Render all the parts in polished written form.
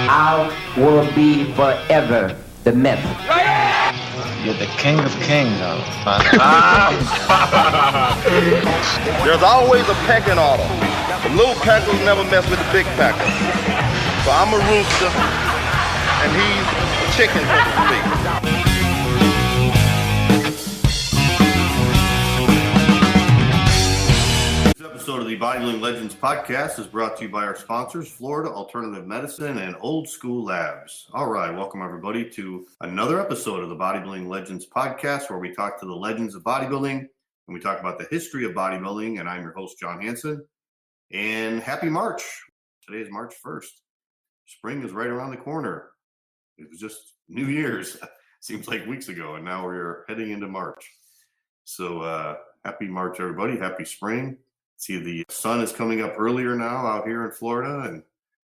I will be forever the myth. You're the king of kings, Arnold. There's always a pecking order. The little packers never mess with the big packers. So I'm a rooster, and he's a chicken, so to speak. This episode of the Bodybuilding Legends Podcast is brought to you by our sponsors, Florida Alternative Medicine and Old School Labs. All right, welcome everybody to another episode of the Bodybuilding Legends Podcast, where we talk to the legends of bodybuilding and we talk about the history of bodybuilding. And I'm your host, John Hansen. And happy March. Today is March 1st. Spring is right around the corner. It was just New Year's. Seems like weeks ago, and now we're heading into March. So happy March, everybody. Happy spring. See, the sun is coming up earlier now out here in Florida, and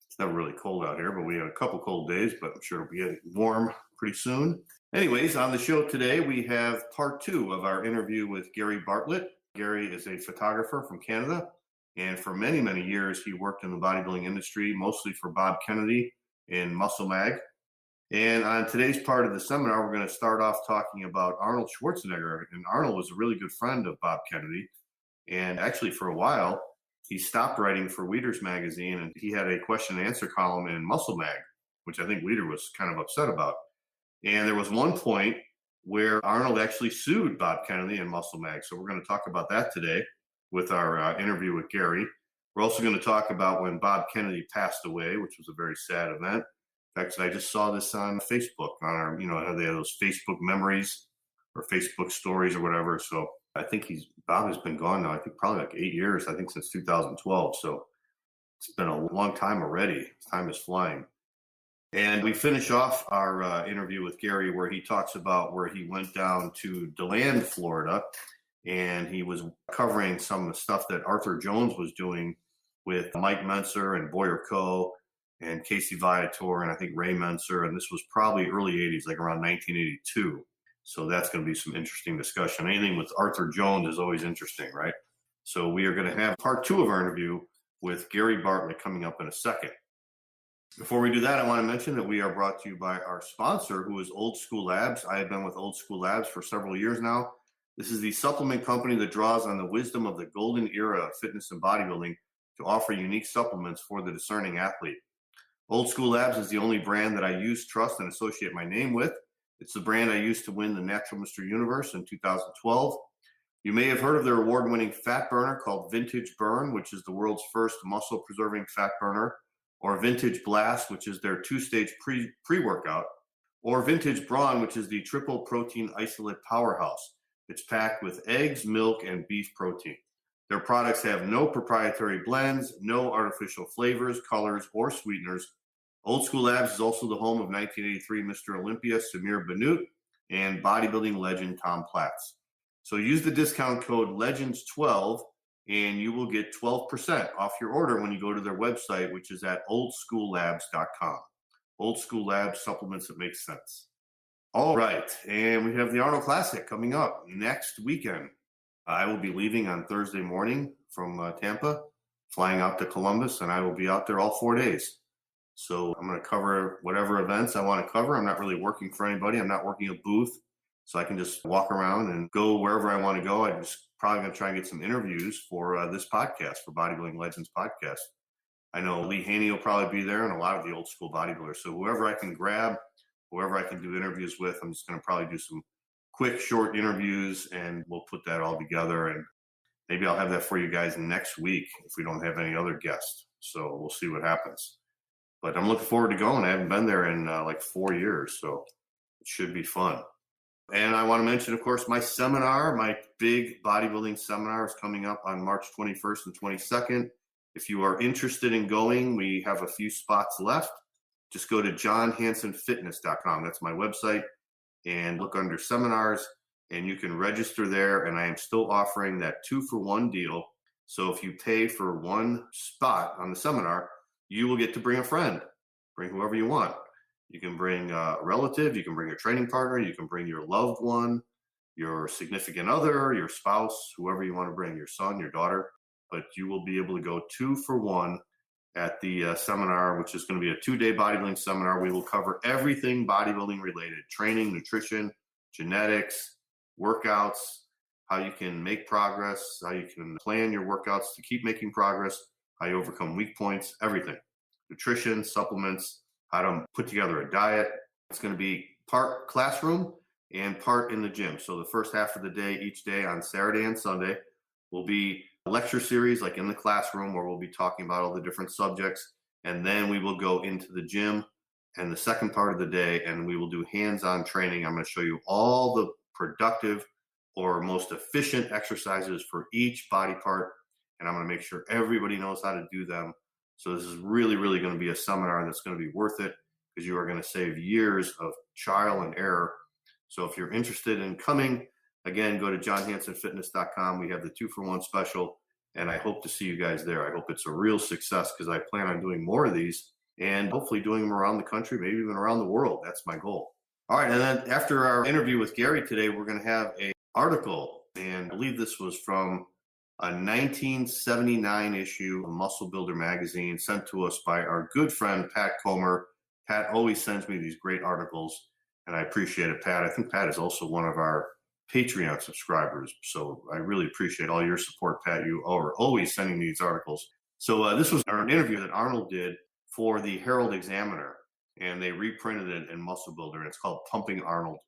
it's never really cold out here, but we had a couple cold days, but I'm sure it'll be getting warm pretty soon. Anyways, on the show today, we have part 2 of our interview with Garry Bartlett. Garry is a photographer from Canada, and for many, many years, he worked in the bodybuilding industry, mostly for Bob Kennedy in MuscleMag. And on today's part of the seminar, we're going to start off talking about Arnold Schwarzenegger. And Arnold was a really good friend of Bob Kennedy. And actually, for a while, he stopped writing for Weider's magazine, and he had a question and answer column in MuscleMag, which I think Weider was kind of upset about. And there was one point where Arnold actually sued Bob Kennedy and MuscleMag. So we're going to talk about that today with our interview with Garry. We're also going to talk about when Bob Kennedy passed away, which was a very sad event. In fact, I just saw this on Facebook, on our, how they have those Facebook memories or Facebook stories or whatever. So I think Bob has been gone now, I think probably like 8 years, I think since 2012. So it's been a long time already. Time is flying. And we finish off our interview with Garry where he talks about where he went down to Deland, Florida, and he was covering some of the stuff that Arthur Jones was doing with Mike Mentzer and Boyer Coe and Casey Viator and I think Ray Mentzer. And this was probably early 80s, like around 1982. So that's going to be some interesting discussion. Anything with Arthur Jones is always interesting, right? So we are going to have part 2 of our interview with Garry Bartlett coming up in a second. Before we do that, I want to mention that we are brought to you by our sponsor, who is Old School Labs. I have been with Old School Labs for several years now. This is the supplement company that draws on the wisdom of the golden era of fitness and bodybuilding to offer unique supplements for the discerning athlete. Old School Labs is the only brand that I use, trust, and associate my name with. It's the brand I used to win the Natural Mr. Universe in 2012. You may have heard of their award-winning fat burner called Vintage Burn, which is the world's first muscle-preserving fat burner, or Vintage Blast, which is their 2-stage pre-workout, or Vintage Brawn, which is the triple protein isolate powerhouse. It's packed with eggs, milk, and beef protein. Their products have no proprietary blends, no artificial flavors, colors, or sweeteners. Old School Labs is also the home of 1983 Mr. Olympia Samir Bannout and bodybuilding legend Tom Platz. So use the discount code LEGENDS12 and you will get 12% off your order when you go to their website, which is at oldschoollabs.com. Old School Labs, supplements that make sense. All right, and we have the Arnold Classic coming up next weekend. I will be leaving on Thursday morning from Tampa, flying out to Columbus, and I will be out there all 4 days. So I'm going to cover whatever events I want to cover. I'm not really working for anybody. I'm not working a booth, so I can just walk around and go wherever I want to go. I'm just probably going to try and get some interviews for this podcast, for Bodybuilding Legends Podcast. I know Lee Haney will probably be there and a lot of the old school bodybuilders. So whoever I can grab, whoever I can do interviews with, I'm just going to probably do some quick, short interviews, and we'll put that all together. And maybe I'll have that for you guys next week if we don't have any other guests. So we'll see what happens. But I'm looking forward to going. I haven't been there in like 4 years, so it should be fun. And I want to mention, of course, my seminar, my big bodybuilding seminar is coming up on March 21st and 22nd. If you are interested in going, we have a few spots left. Just go to johnhansenfitness.com. That's my website. And look under seminars, and you can register there. And I am still offering that 2-for-1 deal. So if you pay for one spot on the seminar, you will get to bring a friend. Bring whoever you want. You can bring a relative, you can bring a training partner, you can bring your loved one, your significant other, your spouse, whoever you want to bring, your son, your daughter. But you will be able to go 2-for-1 at the seminar, which is going to be a 2-day bodybuilding seminar. We will cover everything bodybuilding related: training, nutrition, genetics, workouts, how you can make progress, how you can plan your workouts to keep making progress, how you overcome weak points, everything. Nutrition, supplements, how to put together a diet. It's going to be part classroom and part in the gym. So the first half of the day, each day on Saturday and Sunday, will be a lecture series like in the classroom where we'll be talking about all the different subjects. And then we will go into the gym and the second part of the day, and we will do hands-on training. I'm going to show you all the productive or most efficient exercises for each body part, and I'm going to make sure everybody knows how to do them. So this is really, really going to be a seminar that's going to be worth it, because you are going to save years of trial and error. So if you're interested in coming, again, go to johnhansenfitness.com. We have the 2-for-1 special, and I hope to see you guys there. I hope it's a real success, because I plan on doing more of these and hopefully doing them around the country, maybe even around the world. That's my goal. All right, and then after our interview with Gary today, we're going to have an article, and I believe this was from a 1979 issue of Muscle Builder magazine sent to us by our good friend, Pat Comer. Pat always sends me these great articles, and I appreciate it, Pat. I think Pat is also one of our Patreon subscribers, so I really appreciate all your support, Pat. You are always sending me these articles. So this was an interview that Arnold did for the Herald Examiner, and they reprinted it in Muscle Builder, and it's called Pumping Arnold,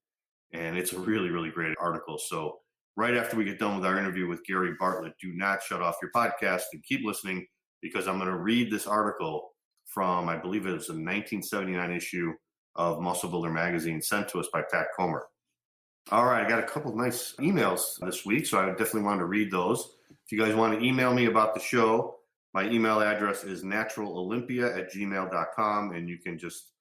and it's a really, really great article. So right after we get done with our interview with Garry Bartlett, do not shut off your podcast and keep listening, because I'm going to read this article from, I believe it was a 1979 issue of Muscle Builder magazine sent to us by Pat Comer. All right, I got a couple of nice emails this week, so I definitely wanted to read those. If you guys want to email me about the show, my email address is naturalolympia@gmail.com, and you can just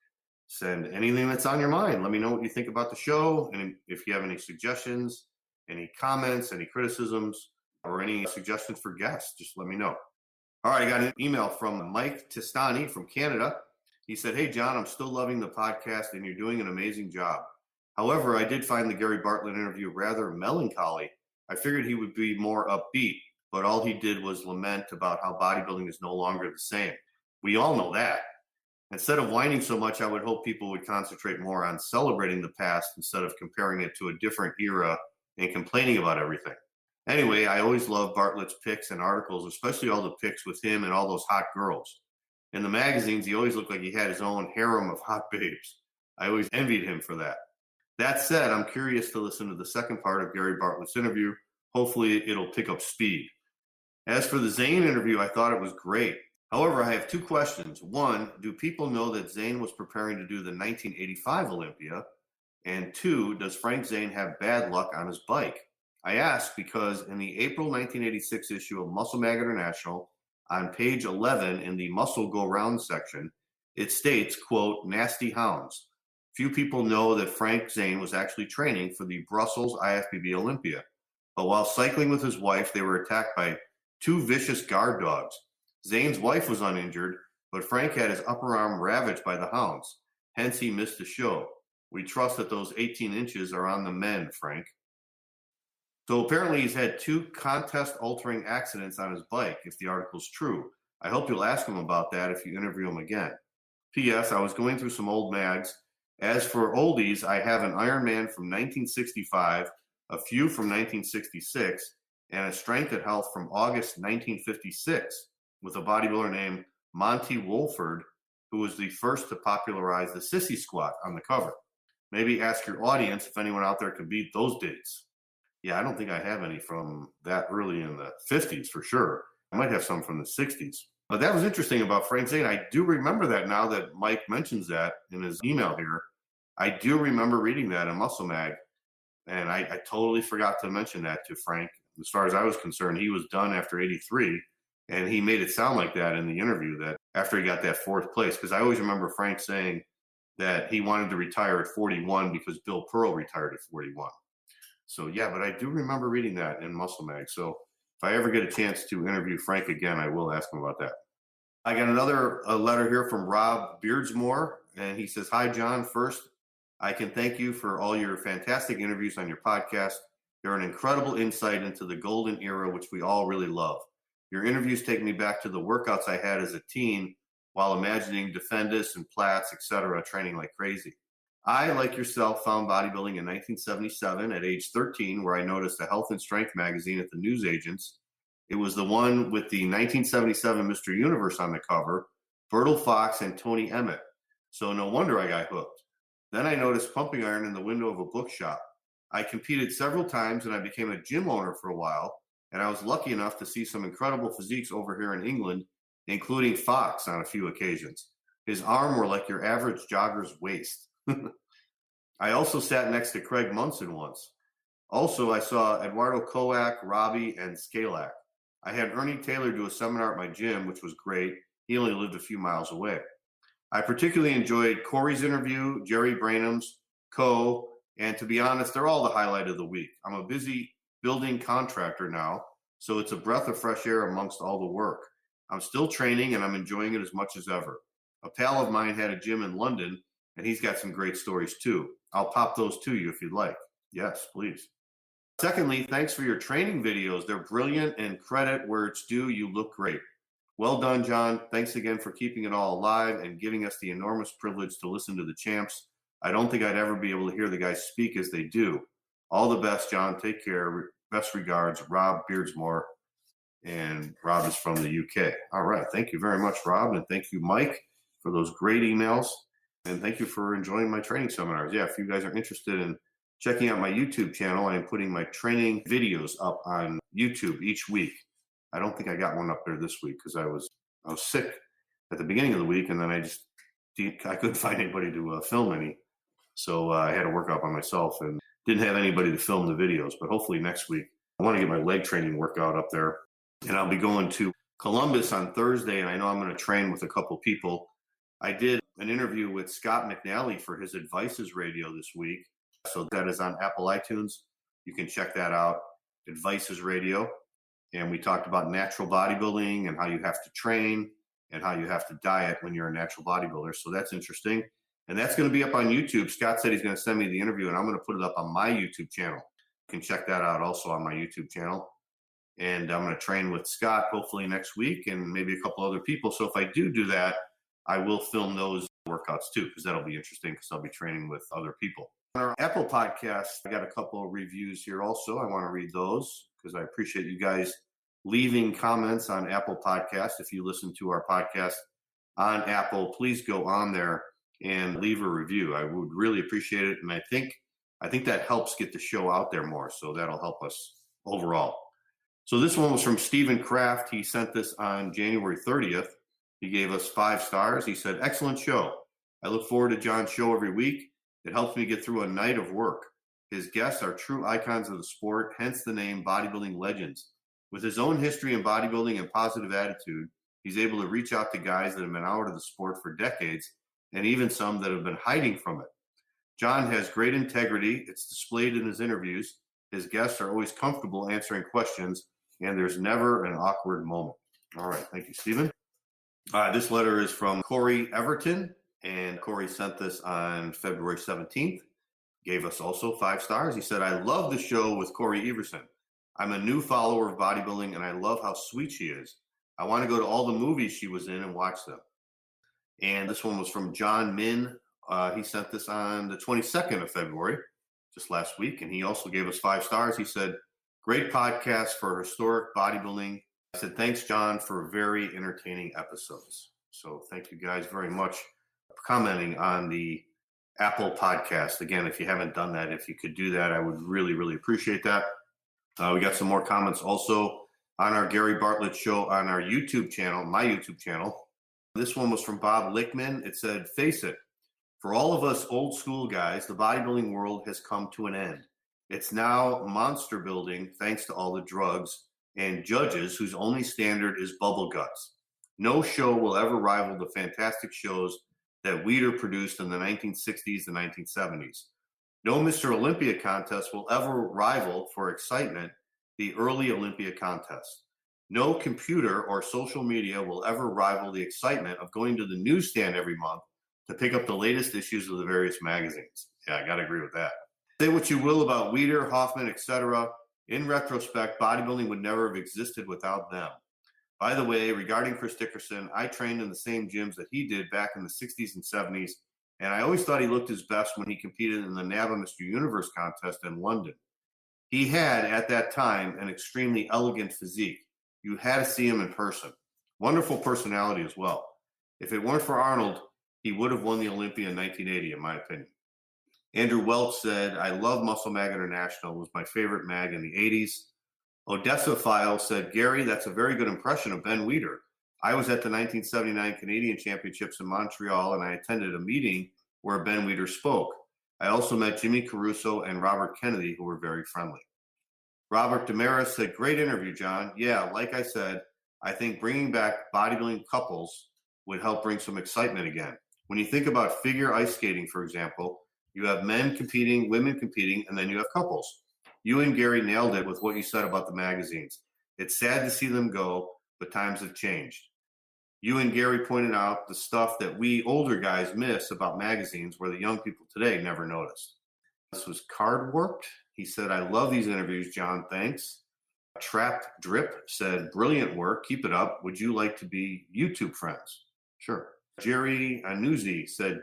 send anything that's on your mind. Let me know what you think about the show, and if you have any suggestions, any comments, any criticisms, or any suggestions for guests, just let me know. All right, I got an email from Mike Tistani from Canada. He said, "Hey, John, I'm still loving the podcast, and you're doing an amazing job. However, I did find the Garry Bartlett interview rather melancholy. I figured he would be more upbeat, but all he did was lament about how bodybuilding is no longer the same. We all know that. Instead of whining so much, I would hope people would concentrate more on celebrating the past instead of comparing it to a different era and complaining about everything. Anyway, I always love Bartlett's pics and articles, especially all the pics with him and all those hot girls. In the magazines, he always looked like he had his own harem of hot babes. I always envied him for that. That said, I'm curious to listen to the second part of Garry Bartlett's interview. Hopefully, it'll pick up speed. As for the Zane interview, I thought it was great. However, I have 2 questions. 1, do people know that Zane was preparing to do the 1985 Olympia? And 2, does Frank Zane have bad luck on his bike? I ask because in the April 1986 issue of MuscleMag International, on page 11 in the Muscle Go Round section, it states, quote, "Nasty hounds. Few people know that Frank Zane was actually training for the Brussels IFBB Olympia. But while cycling with his wife, they were attacked by 2 vicious guard dogs. Zane's wife was uninjured, but Frank had his upper arm ravaged by the hounds. Hence, he missed the show. We trust that those 18 inches are on the mend, Frank." So apparently he's had 2 contest-altering accidents on his bike, if the article's true. I hope you'll ask him about that if you interview him again. P.S. I was going through some old mags. As for oldies, I have an Ironman from 1965, a few from 1966, and a Strength and Health from August 1956 with a bodybuilder named Monty Wolford, who was the first to popularize the sissy squat on the cover. Maybe ask your audience if anyone out there can beat those dates. Yeah, I don't think I have any from that early in the 50s for sure. I might have some from the 60s. But that was interesting about Frank Zane. I do remember that now that Mike mentions that in his email here. I do remember reading that in Muscle Mag, and I totally forgot to mention that to Frank. As far as I was concerned, he was done after 83, and he made it sound like that in the interview, that after he got that 4th place, because I always remember Frank saying that he wanted to retire at 41 because Bill Pearl retired at 41. So, yeah, but I do remember reading that in Muscle Mag. So if I ever get a chance to interview Frank again, I will ask him about that. I got another letter here from Rob Beardsmore, and he says, "Hi, John. First, I can thank you for all your fantastic interviews on your podcast. They're an incredible insight into the golden era, which we all really love. Your interviews take me back to the workouts I had as a teen while imagining Defendus and Platts, etc., training like crazy. I, like yourself, found bodybuilding in 1977 at age 13, where I noticed a Health and Strength magazine at the newsagents. It was the one with the 1977 Mr. Universe on the cover, Bertil Fox and Tony Emmett. So no wonder I got hooked. Then I noticed pumping iron in the window of a bookshop. I competed several times and I became a gym owner for a while, and I was lucky enough to see some incredible physiques over here in England, including Fox on a few occasions. His arm were like your average jogger's waist. I also sat next to Craig Munson once. Also, I saw Eduardo Koak, Robbie, and Scalak. I had Ernie Taylor do a seminar at my gym, which was great. He only lived a few miles away. I particularly enjoyed Corey's interview, Jerry Brainham's, and to be honest, they're all the highlight of the week. I'm a busy building contractor now, so it's a breath of fresh air amongst all the work. I'm still training, and I'm enjoying it as much as ever. A pal of mine had a gym in London, and he's got some great stories too. I'll pop those to you if you'd like. Yes, please. Secondly, thanks for your training videos. They're brilliant, and credit where it's due. You look great. Well done, John. Thanks again for keeping it all alive and giving us the enormous privilege to listen to the champs. I don't think I'd ever be able to hear the guys speak as they do. All the best, John. Take care. Best regards, Rob Beardsmore. And Rob is from the UK. All right. Thank you very much, Rob. And thank you, Mike, for those great emails. And thank you for enjoying my training seminars. Yeah, if you guys are interested in checking out my YouTube channel, I am putting my training videos up on YouTube each week. I don't think I got one up there this week because I was sick at the beginning of the week, and then I couldn't find anybody to film any. So I had to work out by myself and didn't have anybody to film the videos. But hopefully next week, I want to get my leg training workout up there. And I'll be going to Columbus on Thursday, and I know I'm going to train with a couple people. I did an interview with Scott McNally for his Advices Radio this week. So that is on Apple iTunes. You can check that out, Advices Radio. And we talked about natural bodybuilding and how you have to train and how you have to diet when you're a natural bodybuilder. So that's interesting. And that's going to be up on YouTube. Scott said he's going to send me the interview, and I'm going to put it up on my YouTube channel. You can check that out also on my YouTube channel. And I'm going to train with Scott hopefully next week and maybe a couple other people. So if I do that, I will film those workouts too, because that'll be interesting because I'll be training with other people. On our Apple podcast, I got a couple of reviews here also. I want to read those because I appreciate you guys leaving comments on Apple Podcast. If you listen to our podcast on Apple, please go on there and leave a review. I would really appreciate it. And I think that helps get the show out there more. So that'll help us overall. So this one was from Stephen Kraft. He sent this on January 30th. He gave us 5 stars. He said, "Excellent show. I look forward to John's show every week. It helps me get through a night of work. His guests are true icons of the sport, hence the name Bodybuilding Legends. With his own history in bodybuilding and positive attitude, he's able to reach out to guys that have been out of the sport for decades and even some that have been hiding from it. John has great integrity. It's displayed in his interviews. His guests are always comfortable answering questions, and there's never an awkward moment." All right. Thank you, Stephen. This letter is from Corey Everton, and Corey sent this on February 17th. Gave us also 5 stars. He said, "I love the show with Corey Everson. I'm a new follower of bodybuilding, and I love how sweet she is. I want to go to all the movies she was in and watch them." And this one was from John Min. He sent this on the 22nd of February, just last week, and he also gave us 5 stars. He said, "Great podcast for historic bodybuilding." I said, "Thanks, John, for very entertaining episodes." So thank you guys very much for commenting on the Apple podcast. Again, if you haven't done that, if you could do that, I would really, really appreciate that. We got some more comments also on our Garry Bartlett show on our YouTube channel, my YouTube channel. This one was from Bob Lickman. It said, "Face it, for all of us old school guys, the bodybuilding world has come to an end. It's now monster building thanks to all the drugs and judges whose only standard is bubble guts. No show will ever rival the fantastic shows that Weider produced in the 1960s and 1970s. No Mr. Olympia contest will ever rival for excitement the early Olympia contest. No computer or social media will ever rival the excitement of going to the newsstand every month to pick up the latest issues of the various magazines." Yeah, I got to agree with that. Say what you will about Weider, Hoffman, etc. In retrospect, bodybuilding would never have existed without them. By the way, regarding Chris Dickerson, I trained in the same gyms that he did back in the 60s and 70s, and I always thought he looked his best when he competed in the NABBA Mr. Universe contest in London. He had, at that time, an extremely elegant physique. You had to see him in person. Wonderful personality as well. If it weren't for Arnold, he would have won the Olympia in 1980, in my opinion. Andrew Welch said, I love MuscleMag International. It was my favorite mag in the 80s. Odessa File said, Gary, that's a very good impression of Ben Weider. I was at the 1979 Canadian Championships in Montreal, and I attended a meeting where Ben Weider spoke. I also met Jimmy Caruso and Robert Kennedy, who were very friendly. Robert Damaris said, great interview, John. Yeah, like I said, I think bringing back bodybuilding couples would help bring some excitement again. When you think about figure ice skating, for example, you have men competing, women competing, and then you have couples. You and Gary nailed it with what you said about the magazines. It's sad to see them go, but times have changed. You and Gary pointed out the stuff that we older guys miss about magazines where the young people today never noticed. This was Card Worked. He said, I love these interviews, John. Thanks. Trapped Drip said, brilliant work. Keep it up. Would you like to be YouTube friends? Sure. Jerry Anuzzi said,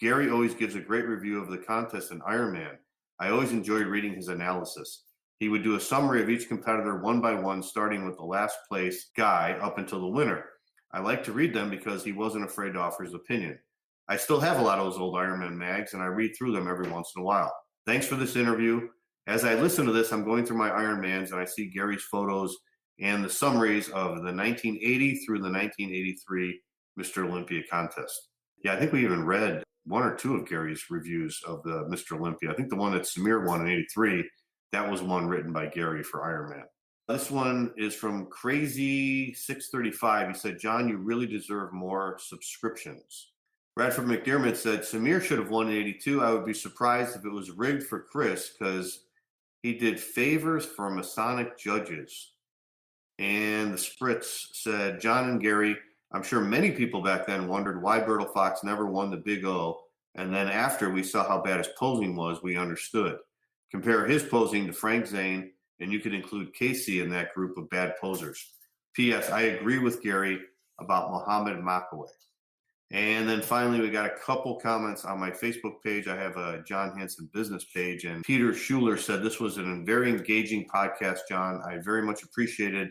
Gary always gives a great review of the contest in Ironman. I always enjoyed reading his analysis. He would do a summary of each competitor one by one, starting with the last place guy up until the winner. I like to read them because he wasn't afraid to offer his opinion. I still have a lot of those old Ironman mags, and I read through them every once in a while. Thanks for this interview. As I listen to this, I'm going through my Ironmans, and I see Gary's photos and the summaries of the 1980 through the 1983 Mr. Olympia contest. Yeah, I think we even read one or two of Gary's reviews of the Mr. Olympia. I think the one that Samir won in 83, that was one written by Gary for Ironman. This one is from Crazy635. He said, John, you really deserve more subscriptions. Bradford McDermott said, Samir should have won in 82. I would be surprised if it was rigged for Chris because he did favors for Masonic judges. And the Spritz said, John and Gary, I'm sure many people back then wondered why Bertil Fox never won the Big O, and then after we saw how bad his posing was, we understood. Compare his posing to Frank Zane, and you could include Casey in that group of bad posers. P.S. I agree with Gary about Muhammad Makaway. And then finally, we got a couple comments on my Facebook page. I have a John Hansen business page, and Peter Schuler said this was a very engaging podcast, John. I very much appreciated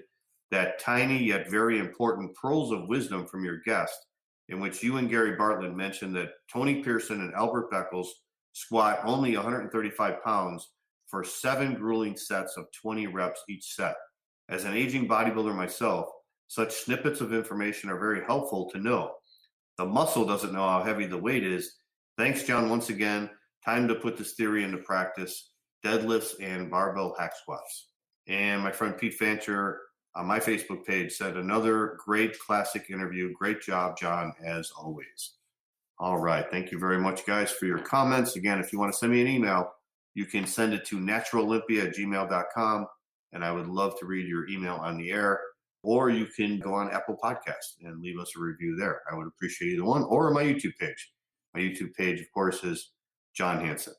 that tiny yet very important pearls of wisdom from your guest, in which you and Garry Bartlett mentioned that Tony Pearson and Albert Beckles squat only 135 pounds for 7 grueling sets of 20 reps each set. As an aging bodybuilder myself, such snippets of information are very helpful to know. The muscle doesn't know how heavy the weight is. Thanks, John, once again. Time to put this theory into practice. Deadlifts and barbell hack squats. And my friend Pete Fancher on my Facebook page said, another great classic interview. Great job, John, as always. All right. Thank you very much, guys, for your comments. Again, if you want to send me an email, you can send it to naturalolympia@gmail.com, and I would love to read your email on the air. Or you can go on Apple Podcasts and leave us a review there. I would appreciate either one, or my YouTube page. My YouTube page, of course, is John Hansen.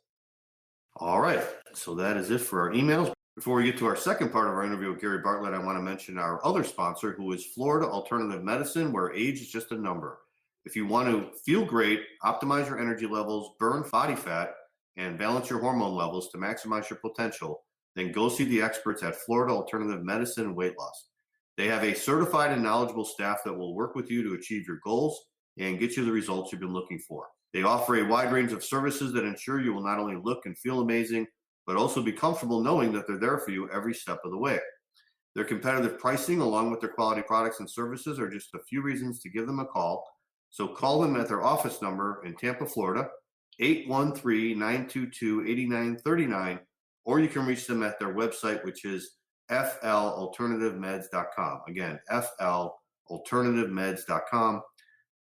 All right. So that is it for our emails. Before we get to our second part of our interview with Garry Bartlett, I want to mention our other sponsor, who is Florida Alternative Medicine, where age is just a number. If you want to feel great, optimize your energy levels, burn body fat, and balance your hormone levels to maximize your potential, then go see the experts at Florida Alternative Medicine Weight Loss. They have a certified and knowledgeable staff that will work with you to achieve your goals and get you the results you've been looking for. They offer a wide range of services that ensure you will not only look and feel amazing, but also be comfortable knowing that they're there for you every step of the way. Their competitive pricing, along with their quality products and services, are just a few reasons to give them a call. So call them at their office number in Tampa, Florida, 813-922-8939, or you can reach them at their website, which is flalternativemeds.com. Again, flalternativemeds.com,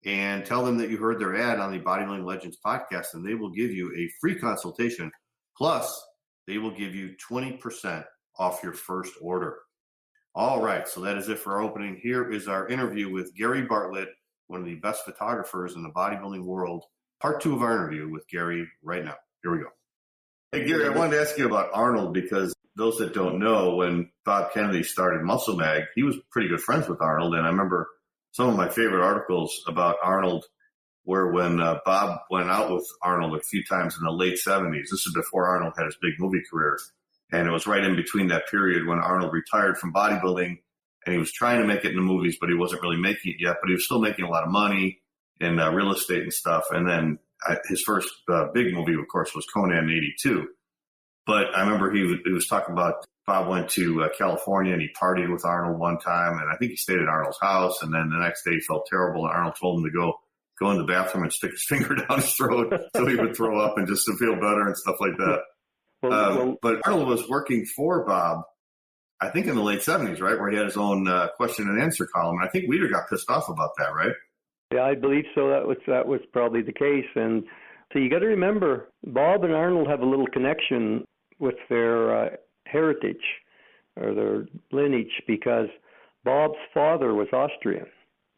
and tell them that you heard their ad on the Bodybuilding Legends podcast, and they will give you a free consultation. Plus, they will give you 20% off your first order. All right, so that is it for our opening. Here is our interview with Garry Bartlett, one of the best photographers in the bodybuilding world. Part 2 of our interview with Garry right now. Here we go. Hey, Gary, I wanted to ask you about Arnold because those that don't know, when Bob Kennedy started MuscleMag, he was pretty good friends with Arnold. And I remember some of my favorite articles about Arnold were when Bob went out with Arnold a few times in the late 70s. This is before Arnold had his big movie career. And it was right in between that period when Arnold retired from bodybuilding, and he was trying to make it in the movies, but he wasn't really making it yet. But he was still making a lot of money in real estate and stuff. And then his first big movie, of course, was Conan '82. But I remember he was talking about Bob went to California and he partied with Arnold one time, and I think he stayed at Arnold's house. And then the next day he felt terrible, and Arnold told him to go in the bathroom and stick his finger down his throat so he would throw up and just to feel better and stuff like that. But Arnold was working for Bob, I think in the late 70s, right, where he had his own question and answer column. And I think Weider got pissed off about that, right? Yeah, I believe so. That was probably the case. And so you got to remember, Bob and Arnold have a little connection with their heritage or their lineage, because Bob's father was Austrian.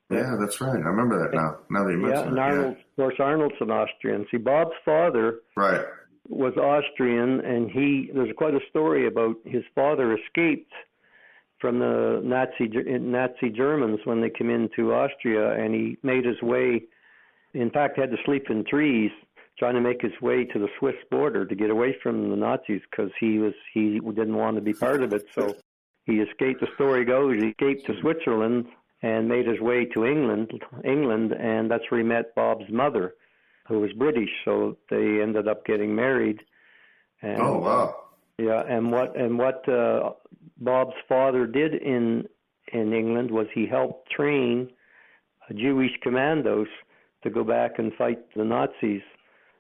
Yeah, that's right. I remember that now. Now that you mention it. And Arnold, of course, Arnold's an Austrian. See, Bob's father was Austrian, and there's quite a story about his father escaped from the Nazi Germans when they came into Austria, and he made his way, in fact, had to sleep in trees, trying to make his way to the Swiss border to get away from the Nazis, because he didn't want to be part of it. So he escaped. The story goes he escaped to Switzerland and made his way to England, and that's where he met Bob's mother, who was British. So they ended up getting married. And, oh wow! Yeah, and what Bob's father did in England was he helped train Jewish commandos to go back and fight the Nazis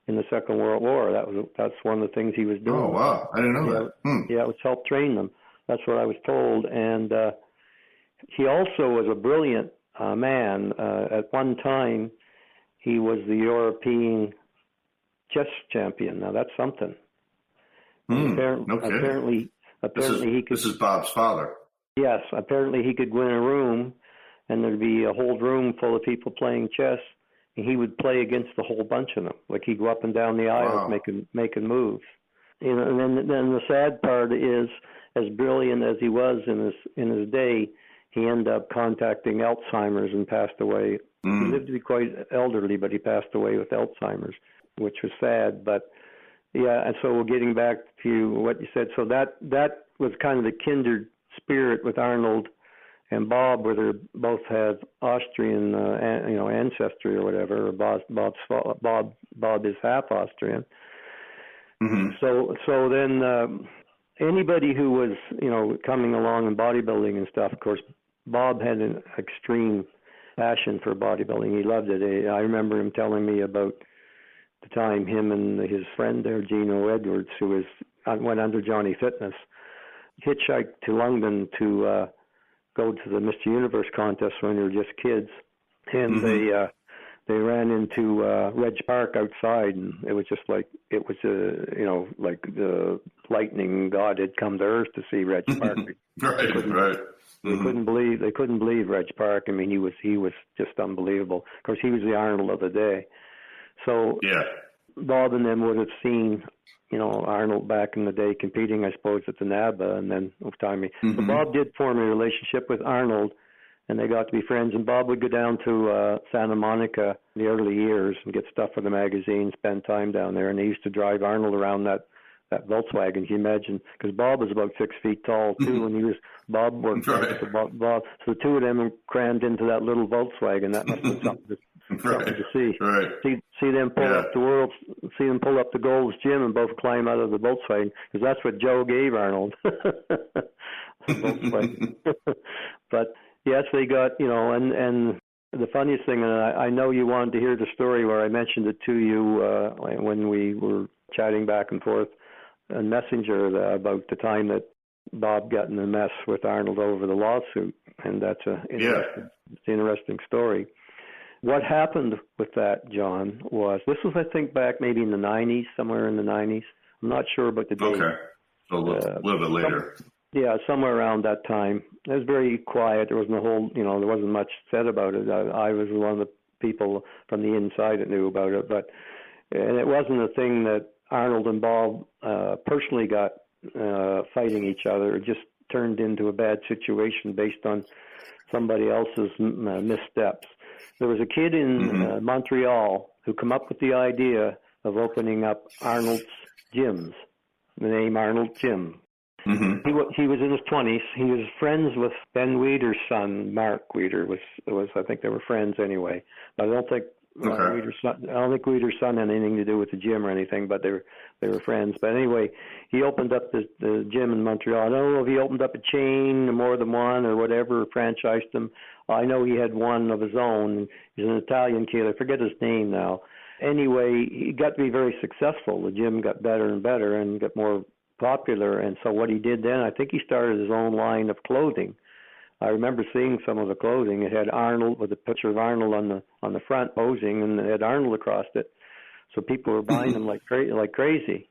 in the Second World War. That's one of the things he was doing. Oh wow! I didn't know that. Yeah, it was help train them. That's what I was told. And he also was a brilliant man. At one time, he was the European chess champion. Now that's something. Apparently he could. This is Bob's father. Yes, apparently he could go in a room, and there'd be a whole room full of people playing chess, and he would play against the whole bunch of them. Like he'd go up and down the aisles making moves. You know, and then the sad part is, as brilliant as he was in his day, he ended up contacting Alzheimer's and passed away. He lived to be quite elderly, but he passed away with Alzheimer's, which was sad. But yeah, and so getting back to what you said, so that was kind of the kindred spirit with Arnold and Bob, where they both had Austrian, ancestry or whatever. Bob is half Austrian. Mm-hmm. So then anybody who was coming along in bodybuilding and stuff, of course, Bob had an extreme passion for bodybuilding. He loved it. I remember him telling me about the time him and his friend there, Gino Edwards, who went under Johnny Fitness, hitchhiked to London to go to the Mr. Universe contest when they were just kids, and they ran into Reg Park outside, and it was just like like the lightning god had come to Earth to see Reg Park. Right. They couldn't believe Reg Park. I mean, he was just unbelievable. Of course, he was the Arnold of the day. So yeah, Bob and them would have seen, Arnold back in the day competing, I suppose, at the NABA, and then over time. So Bob did form a relationship with Arnold, and they got to be friends. And Bob would go down to Santa Monica in the early years and get stuff for the magazine, spend time down there. And they used to drive Arnold around that Volkswagen. Can you imagine? Because Bob was about 6 feet tall too, and Bob worked. Right. So the two of them crammed into that little Volkswagen. That must have been something to see. Right. See them pull up the Gold's Gym and both climb out of the Volkswagen, because that's what Joe gave Arnold. Volkswagen. But yes, they got and the funniest thing, and I know you wanted to hear the story where I mentioned it to you when we were chatting back and forth on Messenger about the time that Bob got in a mess with Arnold over the lawsuit, and that's an interesting story. What happened with that, John, was this was, I think, back maybe in the 90s, somewhere in the 90s. I'm not sure about the date. Okay, so a little bit later. Somewhere around that time. It was very quiet. There wasn't there wasn't much said about it. I was one of the people from the inside that knew about it, and it wasn't a thing that Arnold and Bob personally got fighting each other. It just turned into a bad situation based on somebody else's missteps. There was a kid in Montreal who came up with the idea of opening up Arnold's gyms, the name Arnold Gym. Mm-hmm. He was in his 20s. He was friends with Ben Weider's son, Mark Weider. Was I think they were friends anyway. But I don't think Weider's son had anything to do with the gym or anything, but they were friends. But anyway, he opened up the gym in Montreal. I don't know if he opened up a chain, or more than one, or whatever, franchised them. I know he had one of his own. He's an Italian kid. I forget his name now. Anyway, he got to be very successful. The gym got better and better and got more popular. And so what he did then, I think he started his own line of clothing. I remember seeing some of the clothing. It had Arnold with a picture of Arnold on the front posing, and it had Arnold across it. So people were buying them like crazy.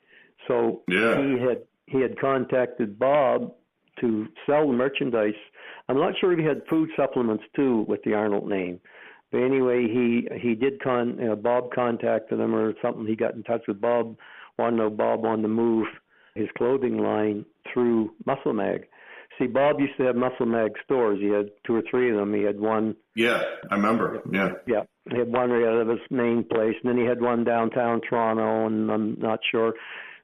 So he had contacted Bob to sell the merchandise. I'm not sure if he had food supplements too with the Arnold name. But anyway, he did Bob contacted him or something. He got in touch with Bob. Bob wanted to move his clothing line through MuscleMag. See, Bob used to have MuscleMag stores. He had 2 or 3 of them. He had one. Yeah, I remember. Yeah. He had one right out of his main place, and then he had one downtown Toronto, and I'm not sure,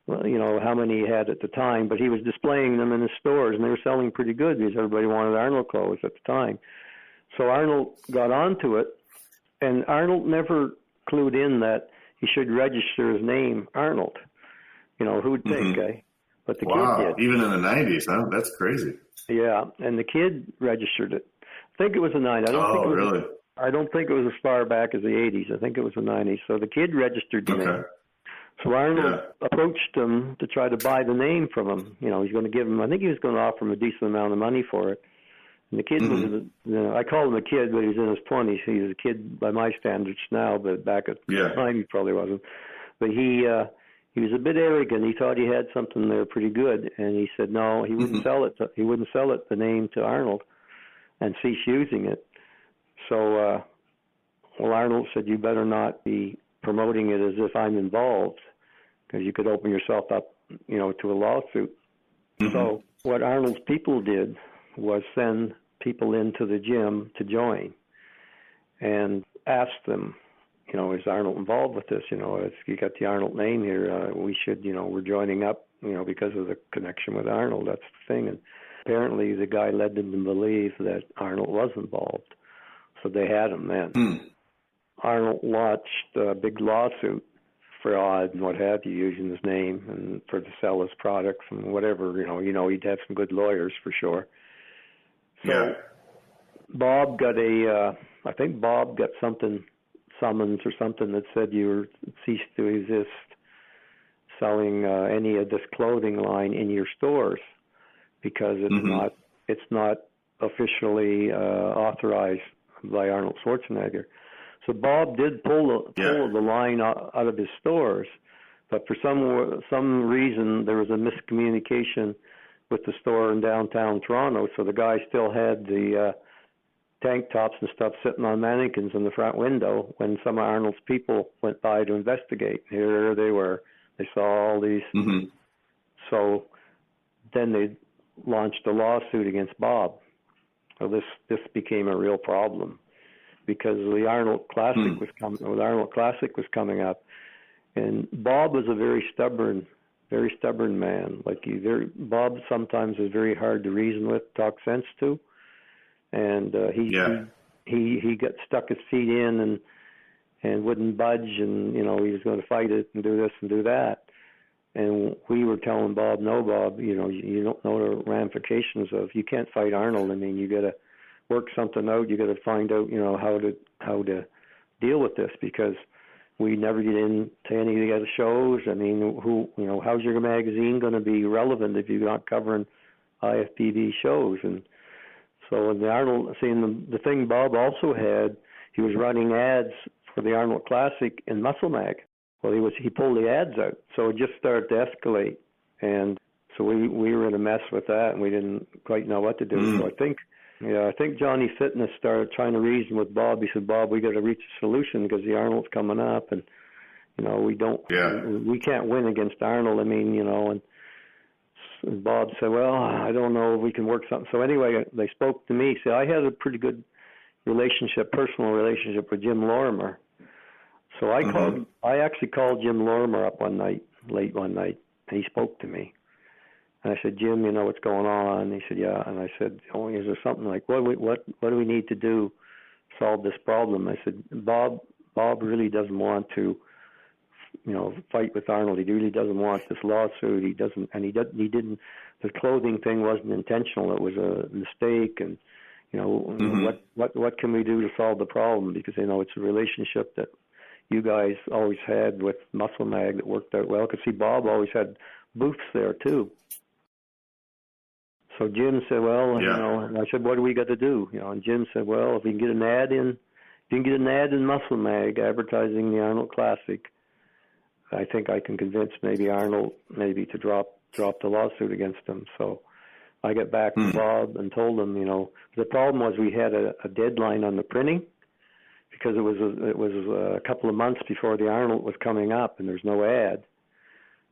how many he had at the time, but he was displaying them in his stores, and they were selling pretty good because everybody wanted Arnold clothes at the time. So Arnold got onto it, and Arnold never clued in that he should register his name Arnold. Who'd think, eh? But the kid did. Even in the 90s, huh? That's crazy. Yeah, and the kid registered it. I think it was the 90s. Really? I don't think it was as far back as the 80s. I think it was the 90s. So the kid registered the name. So Arnold approached him to try to buy the name from him. He's going to give him, I think he was going to offer him a decent amount of money for it. And the kid was, I call him a kid, but he was in his 20s. He was a kid by my standards now, but back at the time he probably wasn't. But he was a bit arrogant. He thought he had something there pretty good, and he said no, he wouldn't sell it. He wouldn't sell it the name to Arnold, and cease using it. So, Arnold said, you better not be promoting it as if I'm involved, because you could open yourself up, to a lawsuit. So what Arnold's people did was send people into the gym to join, and ask them, is Arnold involved with this? If you got the Arnold name here, we should, we're joining up, because of the connection with Arnold. That's the thing. And apparently the guy led them to believe that Arnold was involved. So they had him then. Arnold launched a big lawsuit, fraud and what have you, using his name and to sell his products and whatever. He'd have some good lawyers for sure. So Bob got I think Bob got summons or something that said you ceased to exist selling any of this clothing line in your stores, because it's not officially authorized by Arnold Schwarzenegger. So Bob did pull the line out of his stores, but for some reason there was a miscommunication with the store in downtown Toronto. So the guy still had the tank tops and stuff sitting on mannequins in the front window when some of Arnold's people went by to investigate. Here they were. They saw all these. So then they launched a lawsuit against Bob. So this became a real problem, because the Arnold Classic was coming up, and Bob was a very stubborn man. Bob sometimes is very hard to reason with, talk sense to. And he got stuck his feet in and wouldn't budge, and he was going to fight it and do this and do that. And we were telling Bob, no, Bob, you don't know the ramifications of, you can't fight Arnold. I mean, you got to work something out. You got to find out, how to deal with this, because we never get into any of the other shows. I mean, how's your magazine going to be relevant if you're not covering IFBB shows? And so in the Arnold, the thing Bob also had, he was running ads for the Arnold Classic in MuscleMag. Well, he pulled the ads out, so it just started to escalate, and so we were in a mess with that, and we didn't quite know what to do. So I think Johnny Fitness started trying to reason with Bob. He said, Bob, we got to reach a solution because the Arnold's coming up, and You know, we can't win against Arnold. I mean, you know, and Bob said, well, I don't know if we can work something. So anyway, they spoke to me. So I had a pretty good personal relationship with Jim Lorimer. So I actually called Jim Lorimer up late one night, and he spoke to me. And I said, Jim, you know what's going on? And he said, yeah. And I said, oh, is there something like, what do we need to do to solve this problem? I said, Bob really doesn't want to, you know, fight with Arnold. He really doesn't want this lawsuit. He didn't. The clothing thing wasn't intentional. It was a mistake. And, you know, what can we do to solve the problem? Because, you know, it's a relationship that you guys always had with MuscleMag that worked out well. Because, see, Bob always had booths there, too. So Jim said, well, you know, and I said, what do we got to do? You know, and Jim said, well, if we can get an ad in MuscleMag advertising the Arnold Classic, I think I can convince Arnold to drop the lawsuit against him. So I got back to Bob and told him, you know, the problem was we had a deadline on the printing because it was a couple of months before the Arnold was coming up, and there's no ad,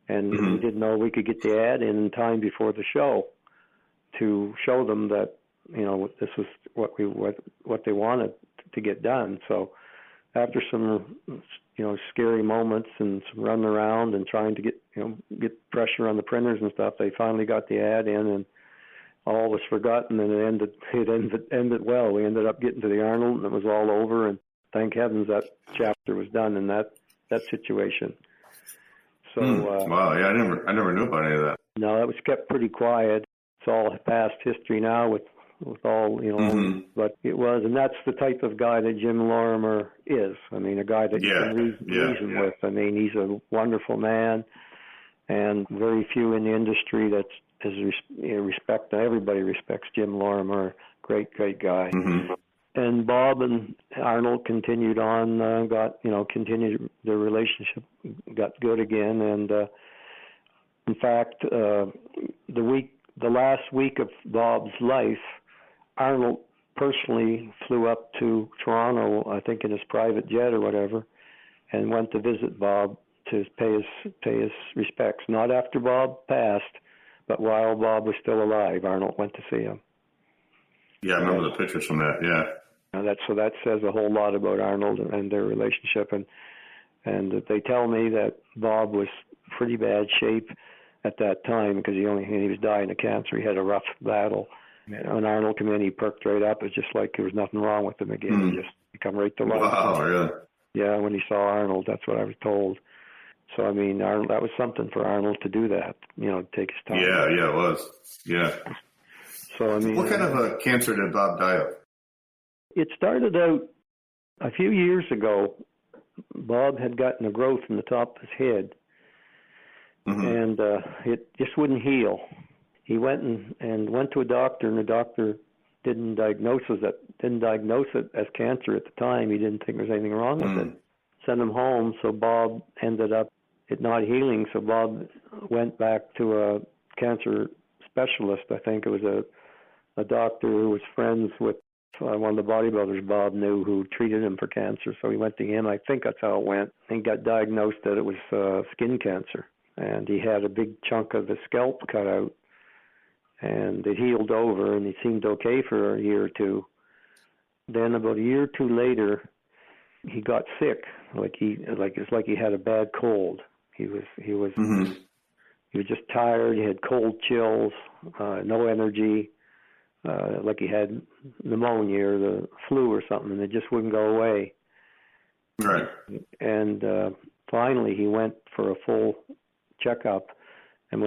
and we didn't know we could get the ad in time before the show to show them that, you know, this was what they wanted to get done. So after some, you know, scary moments and some running around and trying to get pressure on the printers and stuff, they finally got the ad in, and all was forgotten, and it ended well. We ended up getting to the Arnold, and it was all over, and thank heavens that chapter was done in that situation. So wow, yeah, I never knew about any of that. No, that was kept pretty quiet. It's all past history now with all, you know, but it was, and that's the type of guy that Jim Lorimer is. I mean, a guy that you can reason with. I mean, he's a wonderful man, and very few in the industry respect. Everybody respects Jim Lorimer. Great guy. And Bob and Arnold continued on, continued their relationship, got good again, and in fact, the last week of Bob's life, Arnold personally flew up to Toronto, I think in his private jet or whatever, and went to visit Bob to pay his respects. Not after Bob passed, but while Bob was still alive, Arnold went to see him. Yeah, I remember the pictures from that, yeah. So that says a whole lot about Arnold and their relationship. And they tell me that Bob was pretty bad shape at that time because he was dying of cancer. He had a rough battle. When Arnold came in, he perked right up. It's just like there was nothing wrong with him again. He come right to life. Wow, really? Yeah, when he saw Arnold, that's what I was told. So, I mean, Arnold, that was something for Arnold to do that, you know, take his time. Yeah, it was. Yeah. So, I mean, what kind of a cancer did Bob die of? It started out a few years ago. Bob had gotten a growth in the top of his head, and it just wouldn't heal. He went went to a doctor, and the doctor didn't diagnose it as cancer at the time. He didn't think there was anything wrong with it. Sent him home, so Bob ended up it not healing. So Bob went back to a cancer specialist. I think it was a doctor who was friends with one of the bodybuilders Bob knew who treated him for cancer. So he went to him. I think that's how it went. He got diagnosed that it was skin cancer, and he had a big chunk of his scalp cut out, and it healed over, and he seemed okay for a year or two. Then about a year or two later, he got sick. It's like he had a bad cold. He was just tired. He had cold chills, no energy. Like he had pneumonia or the flu or something, and it just wouldn't go away. Right. And finally, he went for a full checkup, and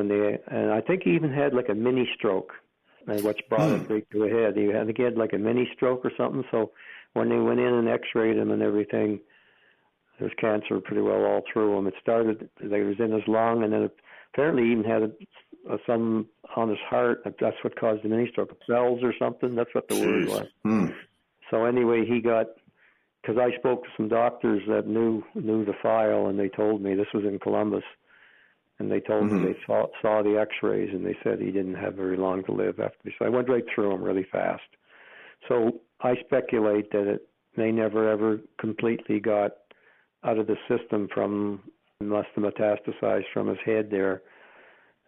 I think he even had like a mini stroke, which brought it right to a head. He had like a mini stroke or something. So when they went in and X-rayed him and everything, there was cancer pretty well all through him. It started, it was in his lung, and then apparently he even had some on his heart. That's what caused the mini stroke. Cells or something. That's what the word was. So anyway, because I spoke to some doctors that knew the file, and they told me, this was in Columbus, and they told me they saw the X-rays, and they said he didn't have very long to live after this. So I went right through them really fast. So I speculate that they never ever completely got out of the system must have metastasized from his head there,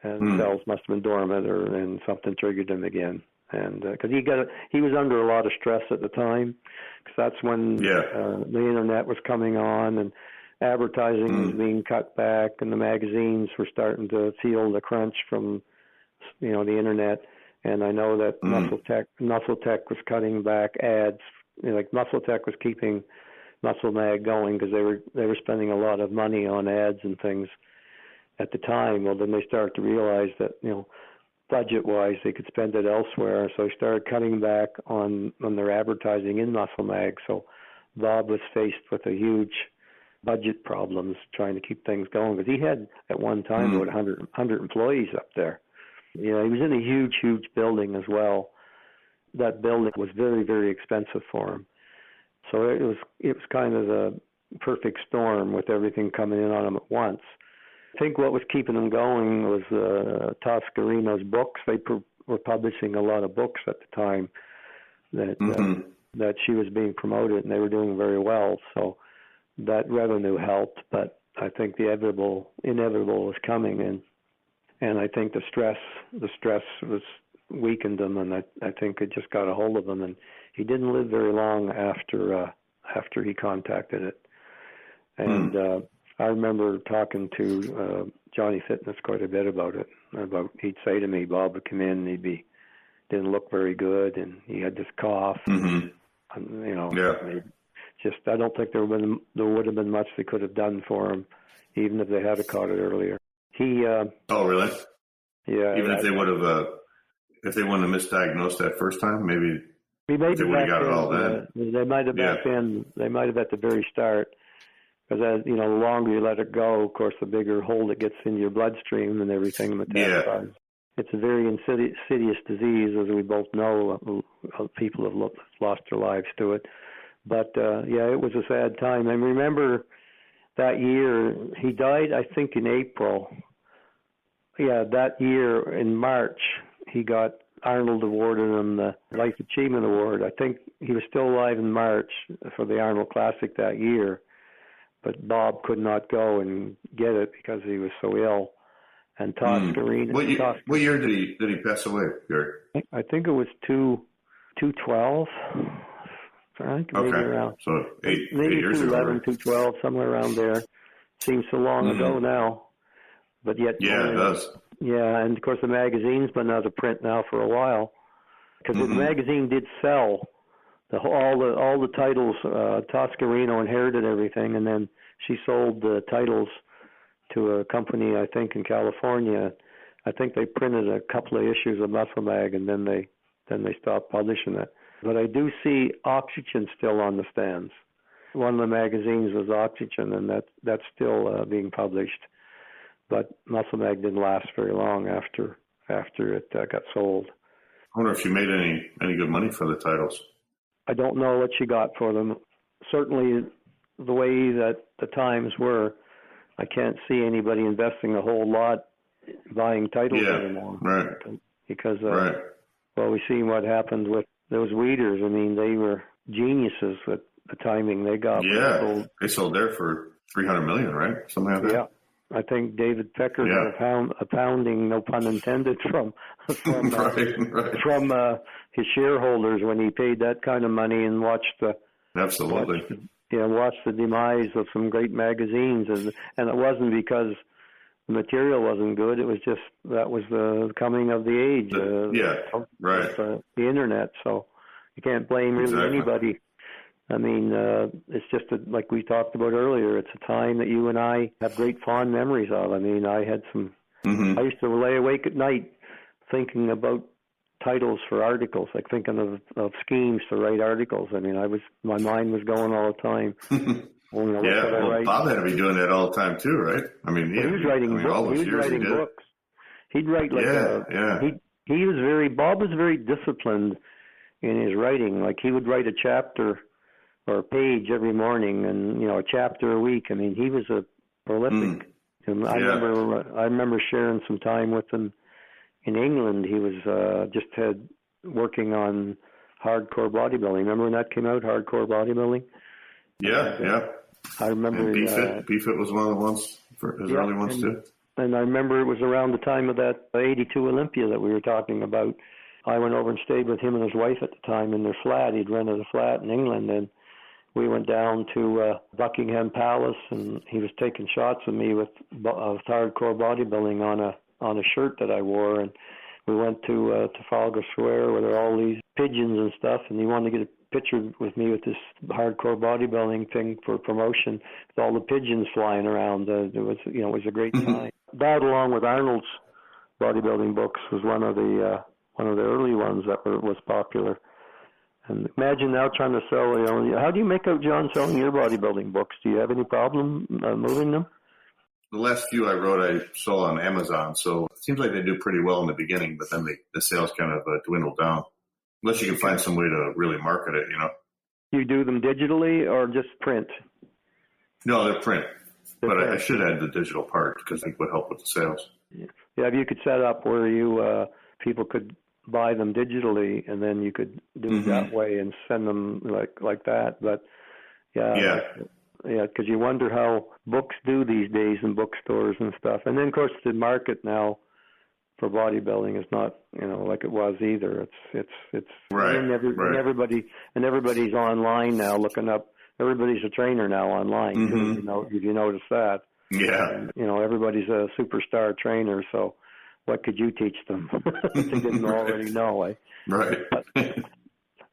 and cells must have been dormant, and something triggered him again. And because he was under a lot of stress at the time, because that's when the internet was coming on and advertising was being cut back, and the magazines were starting to feel the crunch from the internet. And I know that MuscleTech was cutting back ads. Like MuscleTech was keeping MuscleMag going because they were spending a lot of money on ads and things at the time. Well, then they started to realize that budget-wise, they could spend it elsewhere, so they started cutting back on their advertising in MuscleMag. So Bob was faced with a huge budget problems trying to keep things going, because he had at one time about 100 employees up there. He was in a huge building as well. That building was very, very expensive for him. So it was kind of the perfect storm with everything coming in on him at once. I think what was keeping them going was Toscarino's books. They were publishing a lot of books at the time that she was being promoted, and they were doing very well. So that revenue helped, but I think the inevitable was coming, and I think the stress was weakened him, and I think it just got a hold of him, and he didn't live very long after he contacted it. And I remember talking to Johnny Fitness quite a bit about it. He'd say to me, Bob would come in, and didn't look very good, and he had this cough. And, I don't think there would have been much they could have done for him, even if they had caught it earlier. Oh, really? Yeah. Even if they would have, if they wouldn't have misdiagnosed that first time, maybe they would have got it all then. They might have back then. They might have at the very start. Because the longer you let it go, of course, the bigger hole it gets in your bloodstream and everything metastasizes. Yeah. It's a very insidious disease, as we both know. People have lost their lives to it. But, it was a sad time. I remember that year, he died, I think, in April. Yeah, that year in March, he got Arnold awarded him the Life Achievement Award. I think he was still alive in March for the Arnold Classic that year. But Bob could not go and get it because he was so ill. And Toscarino. What year did he pass away, Gary? I think it was 212. I think maybe around. So eight years 211, ago. 212, somewhere around there. Seems so long ago now. But yet. Yeah, it does. Yeah, and of course the magazine's been out of print now for a while. Because the magazine did sell. All the titles, Toscarino inherited everything, and then she sold the titles to a company, I think, in California. I think they printed a couple of issues of MuscleMag, and then they stopped publishing it. But I do see Oxygen still on the stands. One of the magazines was Oxygen, and that's still being published. But MuscleMag didn't last very long after it got sold. I wonder if she made any good money for the titles. I don't know what she got for them. Certainly, the way that the times were, I can't see anybody investing a whole lot buying titles anymore. Right. Because, we've seen what happened with those Weeders. I mean, they were geniuses with the timing they got. Yeah, they sold there for $300 million, right? Something like that. Yeah. I think David Pecker got a pounding, no pun intended, from his shareholders when he paid that kind of money and watched the demise of some great magazines, and it wasn't because the material wasn't good. It was just that was the coming of the age. The internet. So you can't blame really anybody. I mean, it's just like we talked about earlier. It's a time that you and I have great fond memories of. I mean, I had some. I used to lay awake at night thinking about titles for articles, like thinking of schemes to write articles. I mean, my mind was going all the time. Bob had to be doing that all the time too, right? I mean, he was writing books. He'd write Bob was very disciplined in his writing. Like he would write a chapter or a page every morning, and a chapter a week. I mean, he was a prolific. And I remember sharing some time with him in England. He was working on hardcore bodybuilding. Remember when that came out, hardcore bodybuilding? Yeah. I remember. And BFit was one of the ones, his early ones too. And I remember it was around the time of that 82 Olympia that we were talking about. I went over and stayed with him and his wife at the time in their flat. He'd rented a flat in England, and we went down to Buckingham Palace, and he was taking shots of me with hardcore bodybuilding on a shirt that I wore, and we went to Trafalgar Square where there are all these pigeons and stuff, and he wanted to get a picture with me with this hardcore bodybuilding thing for promotion with all the pigeons flying around. It was a great time. That, along with Arnold's bodybuilding books, was one of the early ones that was popular. And imagine now trying to sell, how do you make out, John, selling your bodybuilding books? Do you have any problem moving them? The last few I wrote, I sold on Amazon, so it seems like they do pretty well in the beginning, but then the sales kind of dwindle down, unless you can find some way to really market it, You do them digitally or just print? No, they're print. But I should add the digital part because I think it would help with the sales. Yeah, if you could set up where you people could buy them digitally, and then you could do it that way and send them like that. But because you wonder how books do these days in bookstores and stuff. And then of course the market now for bodybuilding is not like it was either. It's right. And everybody's online now looking up. Everybody's a trainer now online. Too, if you notice that. Yeah. And, everybody's a superstar trainer. So what could you teach them that they didn't already know? Eh? Right.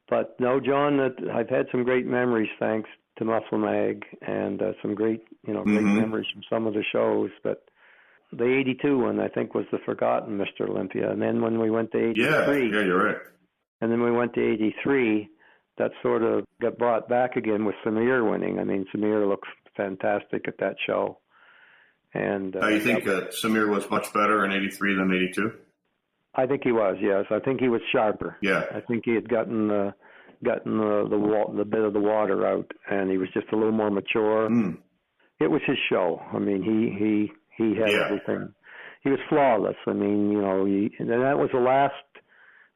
But no, John, I've had some great memories thanks to MuscleMag, and some great great memories from some of the shows. But the 82 one, I think, was the forgotten Mr. Olympia. And then when we went to 83. Yeah, you're right. And then we went to 83. That sort of got brought back again with Samir winning. I mean, Samir looked fantastic at that show. And you think Samir was much better in 83 than 82? I think he was, yes. I think he was sharper. Yeah. I think he had gotten the bit of the water out, and he was just a little more mature. It was his show. I mean, he had everything. He was flawless. I mean, and that was the last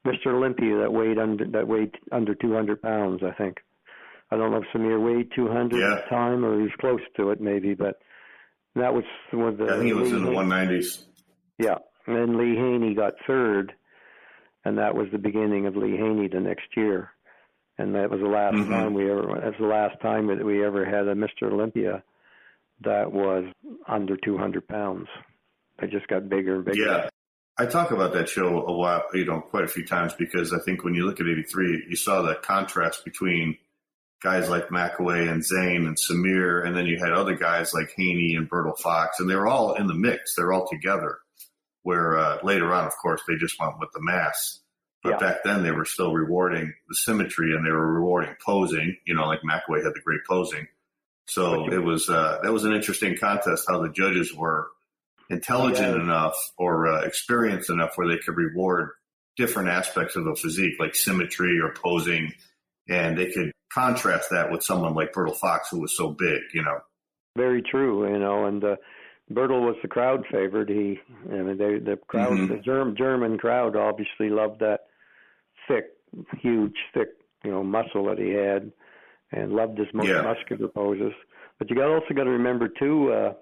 Mr. Olympia that weighed under 200 pounds, I think. I don't know if Samir weighed 200 at the time, or he was close to it maybe, but that was with the... I think he was in the 190s. Yeah, and then Lee Haney got third, and that was the beginning of Lee Haney the next year. And that was the last time that we ever had a Mr. Olympia that was under 200 pounds. They just got bigger and bigger. Yeah. I talk about that show a while, quite a few times, because I think when you look at 83, you saw the contrast between guys like McAway and Zane and Samir, and then you had other guys like Haney and Bertil Fox, and they were all in the mix. They were all together, where later on, of course, they just went with the mass. But back then, they were still rewarding the symmetry, and they were rewarding posing, like McAway had the great posing. So it was that was an interesting contest, how the judges were intelligent enough or experienced enough where they could reward different aspects of a physique, like symmetry or posing, and they could contrast that with someone like Bertil Fox, who was so big, Very true, and Bertil was the crowd favorite. The crowd, the German crowd, obviously loved that huge, thick, muscle that he had, and loved his muscular poses. But you also got to remember too,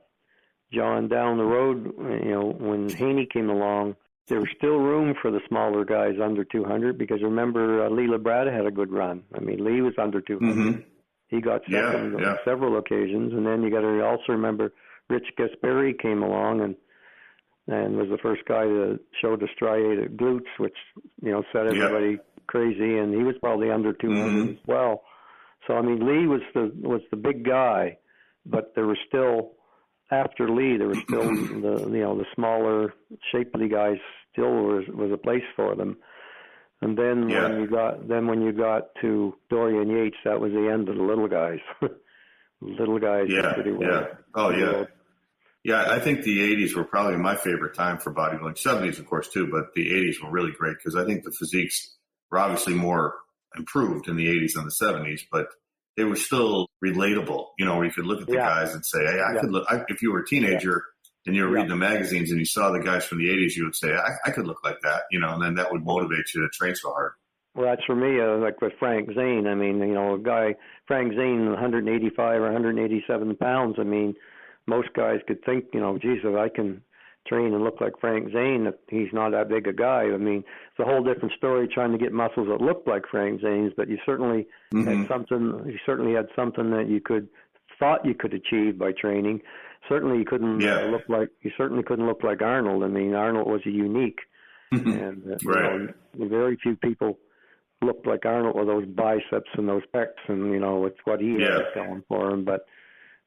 John, down the road, when Haney came along, there was still room for the smaller guys under 200, because remember, Lee Labrada had a good run. I mean, Lee was under 200. He got second on several occasions. And then you got to also remember Rich Gasperi came along and was the first guy to show the striated glutes, which, set everybody crazy. And he was probably under 200 as well. So, I mean, Lee was the big guy, but there was still... After Lee, there was still the smaller, shapely guys. Still was a place for them. And then when you got to Dorian Yates, that was the end of the little guys. Little guys. Yeah. I think the 80s were probably my favorite time for bodybuilding. 70s, of course, too, but the 80s were really great because I think the physiques were obviously more improved in the 80s than the 70s, but they were still relatable, where you could look at the guys and say, hey, I could look, if you were a teenager and you were reading the magazines and you saw the guys from the 80s, you would say, I could look like that, and then that would motivate you to train so hard. Well, that's for me, like with Frank Zane. I mean, a guy, Frank Zane, 185 or 187 pounds. I mean, most guys could think, geez, if I can train and look like Frank Zane, that he's not that big a guy. I mean, it's a whole different story trying to get muscles that look like Frank Zane's, but you certainly had something. You certainly had something that thought you could achieve by training. Certainly, you couldn't look like. You certainly couldn't look like Arnold. I mean, Arnold was a unique, and very few people looked like Arnold with those biceps and those pecs, and with what he had going for him. But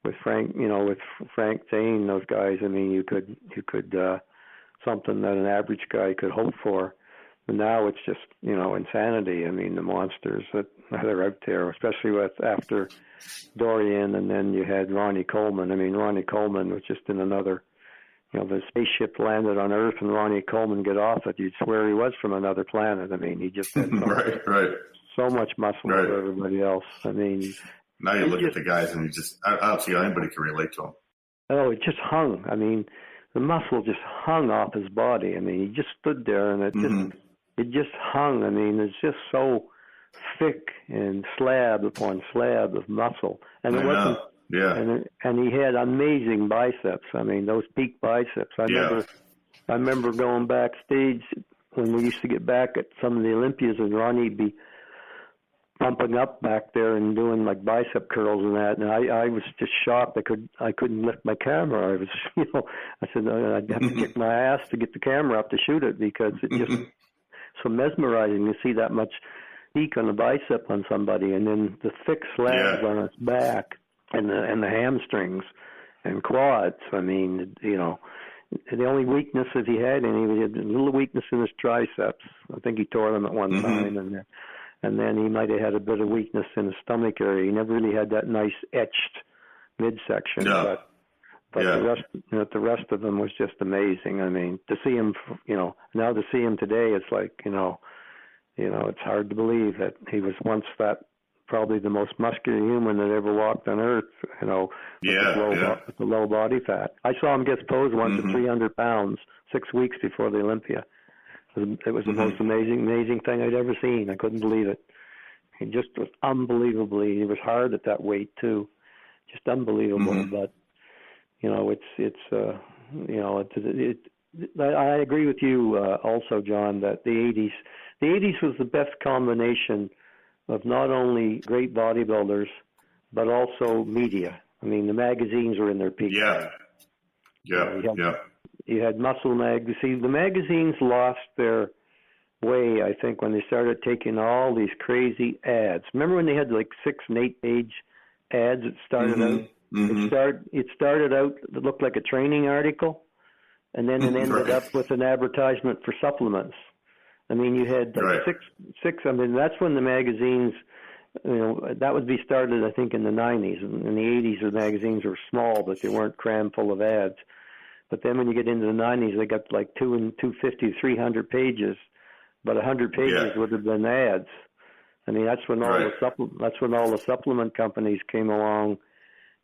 with Frank, with Frank Zane, those guys, I mean, you could something that an average guy could hope for. But now it's just insanity. I mean, the monsters that are out there, especially after Dorian, and then you had Ronnie Coleman. I mean, Ronnie Coleman was just in another. The spaceship landed on Earth and Ronnie Coleman get off it. You'd swear he was from another planet. I mean, he just had so much muscle over everybody else. I mean, now you look at the guys and I don't see how anybody can relate to him. Oh, it just hung. I mean, the muscle just hung off his body. I mean, he just stood there and it just hung. I mean, it's just so thick and slab upon slab of muscle. And it wasn't. Yeah, and he had amazing biceps. I mean, those peak biceps. I remember going backstage when we used to get back at some of the Olympias, and Ronnie'd be pumping up back there and doing like bicep curls and that. And I was just shocked. I couldn't lift my camera. I was, I said I'd have to kick my ass to get the camera up to shoot it because it just so mesmerizing to see that much peak on the bicep on somebody, and then the thick slabs on its back. And the hamstrings and quads. I mean, the only weakness that he had a little weakness in his triceps. I think he tore them at one time, and then he might have had a bit of weakness in his stomach area. He never really had that nice etched midsection, but the rest of them was just amazing. I mean, to see him, now to see him today, it's like, it's hard to believe that he was once that. Probably the most muscular human that ever walked on Earth, with the low body fat. I saw him get posed once at 300 pounds, 6 weeks before the Olympia. It was the most amazing thing I'd ever seen. I couldn't believe it. He just was unbelievably. He was hard at that weight too, just unbelievable. But I agree with you also, John, that the 80s was the best combination of not only great bodybuilders, but also media. I mean, the magazines were in their peak. You had MuscleMag. You see, the magazines lost their way, I think, when they started taking all these crazy ads. Remember when they had like 6 and 8 page ads? It started out. It started out. It looked like a training article, and then it ended up with an advertisement for supplements. I mean, you had like six. I mean, that's when the magazines, that would be started, I think, in the 90s. In the 80s, the magazines were small, but they weren't crammed full of ads. But then when you get into the 90s, they got like 250, 300 pages, but 100 pages would have been ads. I mean, that's when all the supplement companies came along,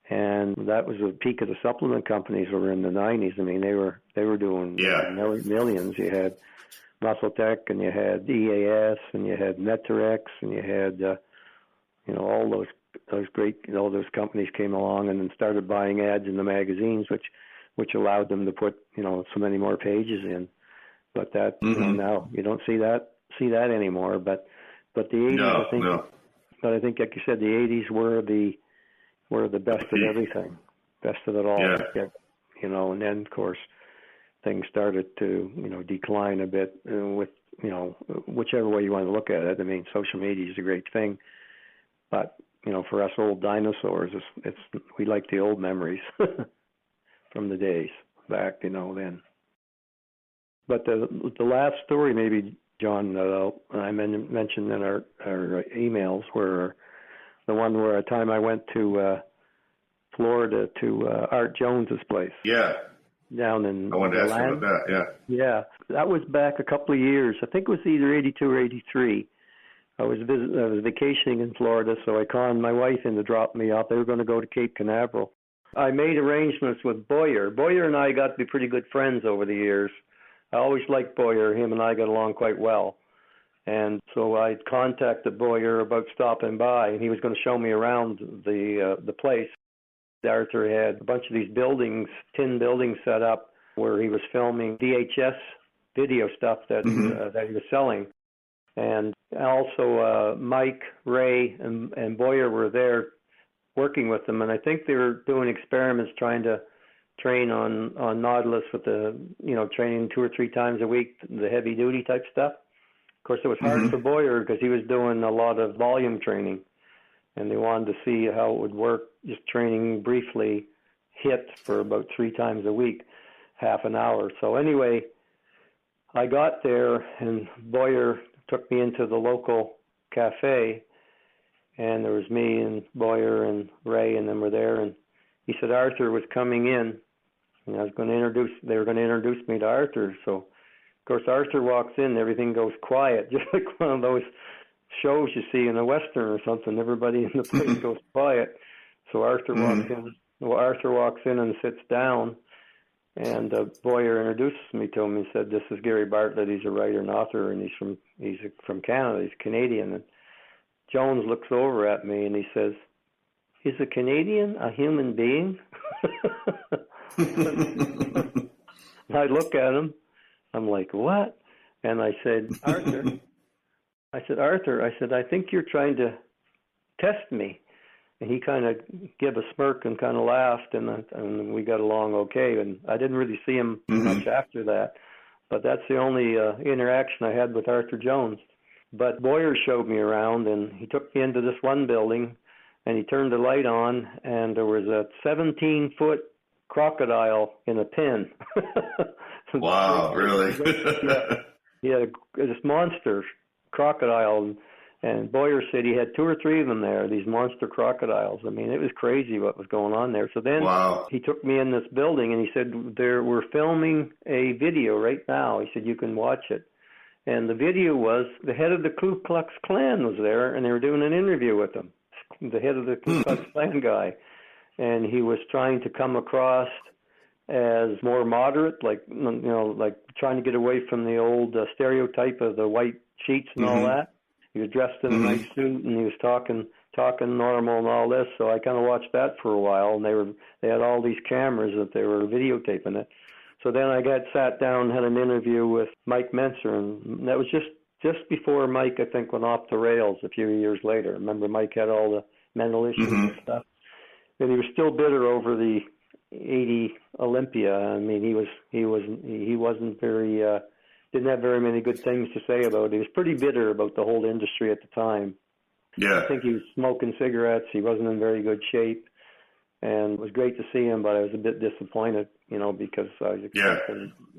and that was the peak of the supplement companies. Were in the 90s. I mean, they were doing millions. You had Muscle Tech, and you had EAS, and you had Metarex, and you had, all those companies came along and then started buying ads in the magazines, which allowed them to put, so many more pages in. But that now you don't see that anymore. But the 80s, But I think, like you said, the 80s were the best of everything, best of it all. And then of course, things started to, decline a bit with, whichever way you want to look at it. I mean, social media is a great thing, but, for us old dinosaurs, we like the old memories from the days back, then. But the last story, maybe, John, I mentioned in our emails, were the one where a time I went to Florida to Art Jones's place. Yeah. Down in I wanted to ask you about that, Yeah, that was back a couple of years. I think it was either 82 or 83. I was vacationing in Florida, so I conned my wife in to drop me off. They were going to go to Cape Canaveral. I made arrangements with Boyer. Boyer and I got to be pretty good friends over the years. I always liked Boyer. Him and I got along quite well. And so I contacted Boyer about stopping by, and he was going to show me around the place. Arthur had a bunch of these buildings, tin buildings set up where he was filming VHS video stuff that that he was selling. And also Mike, Ray, and Boyer were there working with them, and I think they were doing experiments trying to train on Nautilus with the, training 2 or 3 times a week, the heavy duty type stuff. Of course, it was hard for Boyer because he was doing a lot of volume training, and they wanted to see how it would work, just training briefly, HIIT for about 3 times a week, half an hour. So anyway, I got there, and Boyer took me into the local cafe, and there was me and Boyer and Ray and them were there, and he said Arthur was coming in, and they were going to introduce me to Arthur. So, of course, Arthur walks in, everything goes quiet, just like one of those shows you see in a Western or something. Everybody in the place goes quiet. So Arthur walks in. Well, Arthur walks in and sits down, and Boyer introduces me to him. He said, "This is Garry Bartlett. He's a writer and author, and he's from Canada. He's Canadian." And Jones looks over at me and he says, "Is a Canadian a human being?" And I look at him. I'm like, "What?" And I said, Arthur, I think you're trying to test me." And he kind of gave a smirk and kind of laughed, and we got along okay. And I didn't really see him much after that. But that's the only interaction I had with Arthur Jones. But Boyer showed me around, and he took me into this one building, and he turned the light on, and there was a 17-foot crocodile in a pen. Wow, really? Yeah, this monster crocodile, and Boyer said he had 2 or 3 of them there, these monster crocodiles. I mean, it was crazy what was going on there. So then he took me in this building, and he said, we're filming a video right now. He said, you can watch it. And the video was the head of the Ku Klux Klan was there, and they were doing an interview with him, the head of the Ku Klux Klan guy. And he was trying to come across as more moderate, like trying to get away from the old stereotype of the white sheets and all that. He was dressed in a nice suit, and he was talking normal and all this. So I kind of watched that for a while, and they had all these cameras that they were videotaping it. So then I sat down and had an interview with Mike Menser, and that was just before Mike, I think, went off the rails a few years later. Remember, Mike had all the mental issues and stuff, and he was still bitter over the '80 Olympia. I mean, he wasn't very didn't have very many good things to say about it. He was pretty bitter about the whole industry at the time. Yeah, I think he was smoking cigarettes. He wasn't in very good shape. And it was great to see him, but I was a bit disappointed, because I was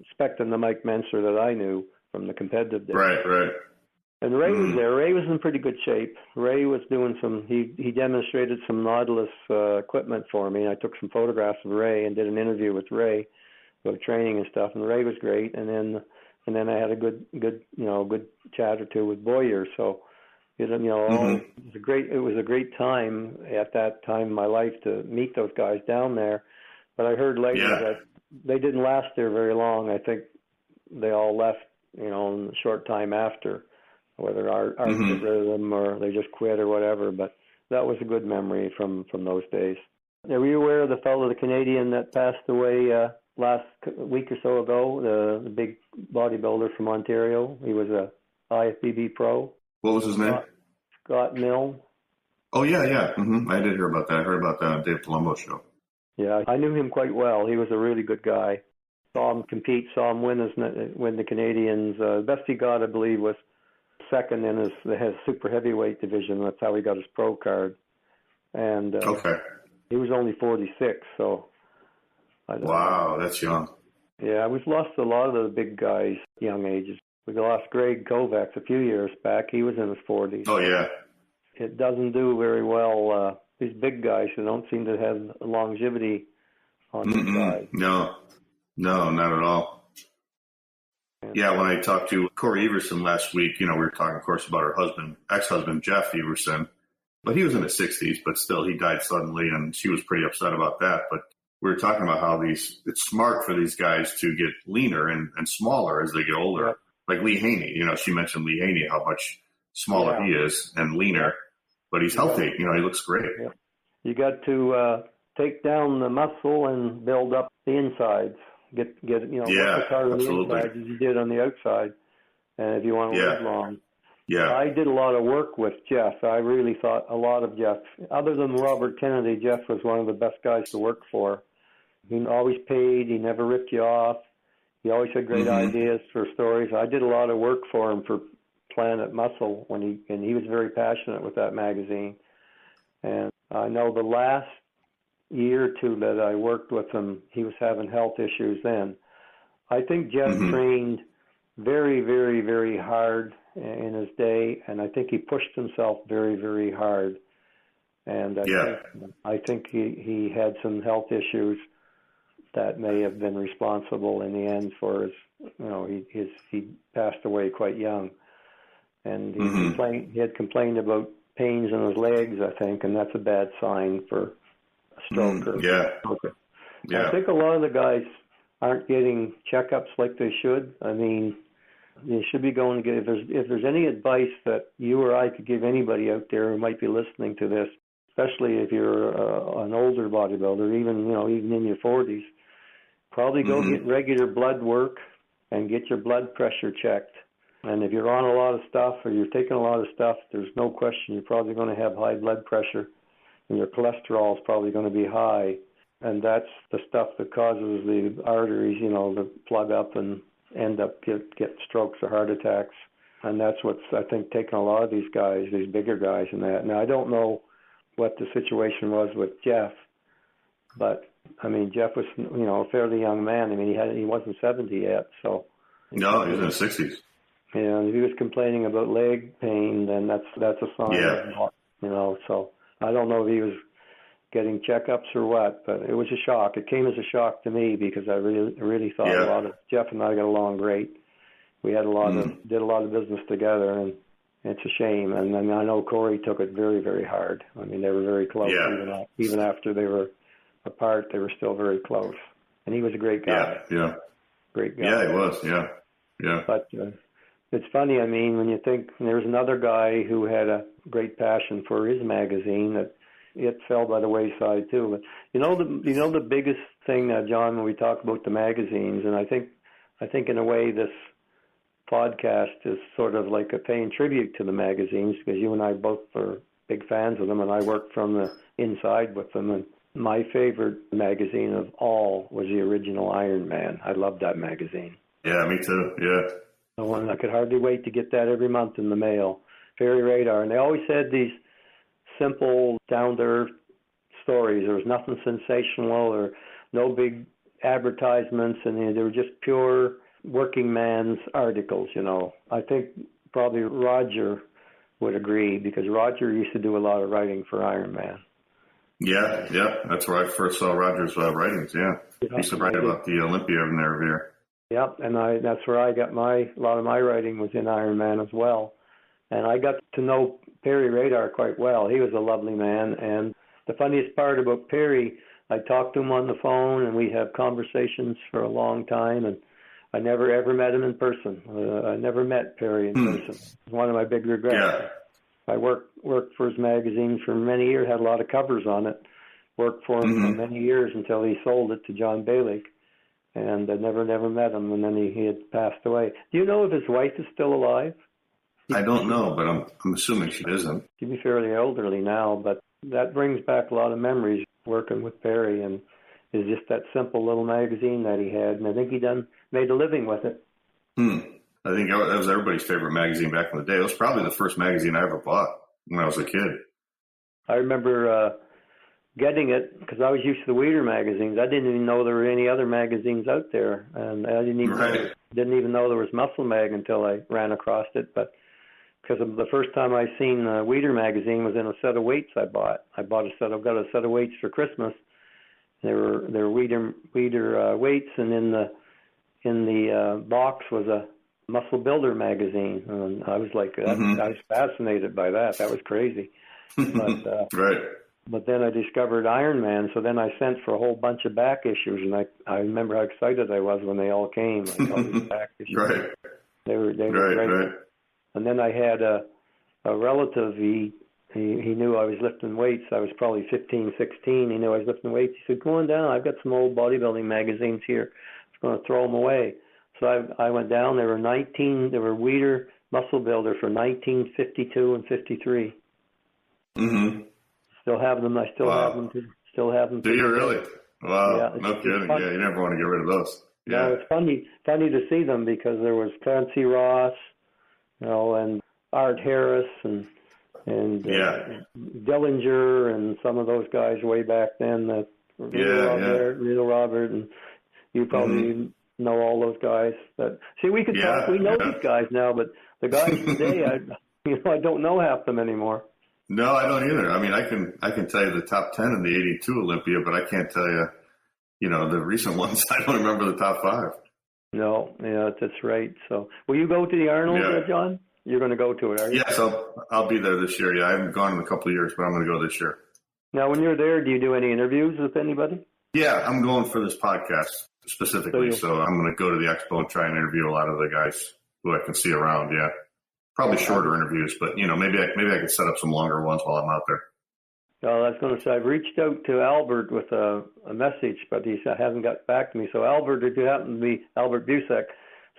expecting the Mike Menser that I knew from the competitive days. Right. And Ray was there. Ray was in pretty good shape. Ray was doing he demonstrated some Nautilus equipment for me. I took some photographs of Ray and did an interview with Ray about training and stuff. And Ray was great. And then I had a good chat or two with Boyer. So. It was a great time at that time in my life to meet those guys down there. But I heard later that they didn't last there very long. I think they all left, in a short time after, whether Art got rid of them or they just quit or whatever. But that was a good memory from those days. Are you aware of the fellow, the Canadian that passed away last week or so ago, the big bodybuilder from Ontario? He was a IFBB pro. What was his name? Scott Milne. Oh, yeah. I did hear about that. I heard about that on Dave Palumbo's show. Yeah, I knew him quite well. He was a really good guy. Saw him compete, saw him win the Canadians. The best he got, I believe, was second in his super heavyweight division. That's how he got his pro card. And he was only 46, so. Wow, that's young. Yeah, we've lost a lot of the big guys, young ages. We lost Greg Kovacs a few years back. He was in his 40s. Oh, yeah. It doesn't do very well. These big guys who don't seem to have longevity on the side. No, not at all. Yeah, when I talked to Corey Everson last week, we were talking, of course, about her ex-husband, Jeff Everson. But he was in his 60s, but still he died suddenly, and she was pretty upset about that. But we were talking about how it's smart for these guys to get leaner and smaller as they get older. Yep. like Lee Haney. She mentioned Lee Haney, how much smaller he is and leaner, but he's healthy. He looks great. Yeah. You got to take down the muscle and build up the insides. Get work as hard on the inside as you did on the outside. And if you want to live long. Yeah. I did a lot of work with Jeff. I really thought a lot of Jeff. Other than Robert Kennedy, Jeff was one of the best guys to work for. He always paid. He never ripped you off. He always had great ideas for stories. I did a lot of work for him for Planet Muscle and he was very passionate with that magazine. And I know the last year or two that I worked with him, he was having health issues then. I think Jeff trained very, very, very hard in his day, and I think he pushed himself very, very hard. And I think he had some health issues that may have been responsible in the end for his, he passed away quite young. And he had complained about pains in his legs, I think, and that's a bad sign for a stroke. I think a lot of the guys aren't getting checkups like they should. I mean, they should be going to get, if there's any advice that you or I could give anybody out there who might be listening to this, especially if you're an older bodybuilder, even in your 40s, probably go get regular blood work and get your blood pressure checked. And if you're on a lot of stuff or you're taking a lot of stuff, there's no question you're probably going to have high blood pressure and your cholesterol is probably going to be high. And that's the stuff that causes the arteries, to plug up and end up get strokes or heart attacks. And that's what's, I think, taking a lot of these guys, these bigger guys and that. Now, I don't know what the situation was with Jeff, but, I mean, Jeff was, a fairly young man. I mean, he wasn't 70 yet, so. No, he was in his 60s. Yeah, and if he was complaining about leg pain, then that's a sign. Yeah. So I don't know if he was getting checkups or what, but it was a shock. It came as a shock to me because I really thought a lot of Jeff and I got along great. We had did a lot of business together, and it's a shame. And then I know Corey took it very, very hard. I mean, they were very close. Yeah. Even after they were apart, they were still very close. And he was a great guy. Yeah. Great guy. Yeah, he was. Yeah. But it's funny, I mean, when you think there's another guy who had a great passion for his magazine that it fell by the wayside too. But the biggest thing, John, when we talk about the magazines, and I think in a way this podcast is sort of like a paying tribute to the magazines because you and I both are big fans of them, and I work from the inside with them. And my favorite magazine of all was the original Iron Man. I loved that magazine. Yeah, me too. Yeah. And I could hardly wait to get that every month in the mail. Fairy Radar. And they always had these simple, down-to-earth stories. There was nothing sensational or no big advertisements, and they were just pure working man's articles, I think probably Roger would agree because Roger used to do a lot of writing for Iron Man. Yeah. That's where I first saw Roger's writings, He used to write about the Olympia every year. Yep, and that's where I got a lot of my writing was in Iron Man as well. And I got to know Perry Radar quite well. He was a lovely man. And the funniest part about Perry, I talked to him on the phone, and we'd have conversations for a long time. And I never ever met him in person. I never met Perry in person. It's one of my big regrets. Yeah. I worked for his magazine for many years, had a lot of covers on it. Worked for him for many years until he sold it to John Balick. And I never met him, and then he had passed away. Do you know if his wife is still alive? I don't know, but I'm assuming she isn't. She'd be fairly elderly now, but that brings back a lot of memories working with Perry, and it's just that simple little magazine that he had, and I think he made a living with it. I think that was everybody's favorite magazine back in the day. It was probably the first magazine I ever bought when I was a kid. I remember getting it because I was used to the Weider magazines. I didn't even know there were any other magazines out there, and I didn't even know there was MuscleMag until I ran across it. But because the first time I seen Weider magazine was in a set of weights I bought. I got a set of weights for Christmas. They were Weider weights, and in the box was a Muscle Builder magazine, and I was like, I was fascinated by that. That was crazy. But But then I discovered Iron Man, so then I sent for a whole bunch of back issues, and I remember how excited I was when they all came. Like all these back issues. They were great. Right. And then I had a relative. He knew I was lifting weights. I was probably 15, 16. He knew I was lifting weights. He said, "Go on down. I've got some old bodybuilding magazines here. I was going to throw them away." So I went down. There were 19. There were Weider Muscle Builder for 1952 and 53. Mm-hmm. Still have them. I still have them. Still have them. Do you really? Wow. Yeah, no kidding. Yeah, you never want to get rid of those. Yeah. No, it's funny to see them because there was Clancy Ross, and Art Harris and Dillinger and some of those guys way back then. That Rito Robert, and you probably know all those guys. We could talk. We know these guys now, but the guys today, I don't know half them anymore. No, I don't either. I mean, I can tell you the top 10 in the '82 Olympia, but I can't tell you, the recent ones. I don't remember the top 5. No, yeah, that's right. So, will you go to the Arnold, John? You're going to go to it, are you? Yes, I'll be there this year. Yeah, I haven't gone in a couple of years, but I'm going to go this year. Now, when you're there, do you do any interviews with anybody? Yeah, I'm going for this podcast specifically, so I'm going to go to the expo and try and interview a lot of the guys who I can see around. Yeah, probably shorter interviews, but maybe I can set up some longer ones while I'm out there. Well, I was going to say I've reached out to Albert with a message, but he hasn't got back to me. So Albert, if you happen to be Albert Busek.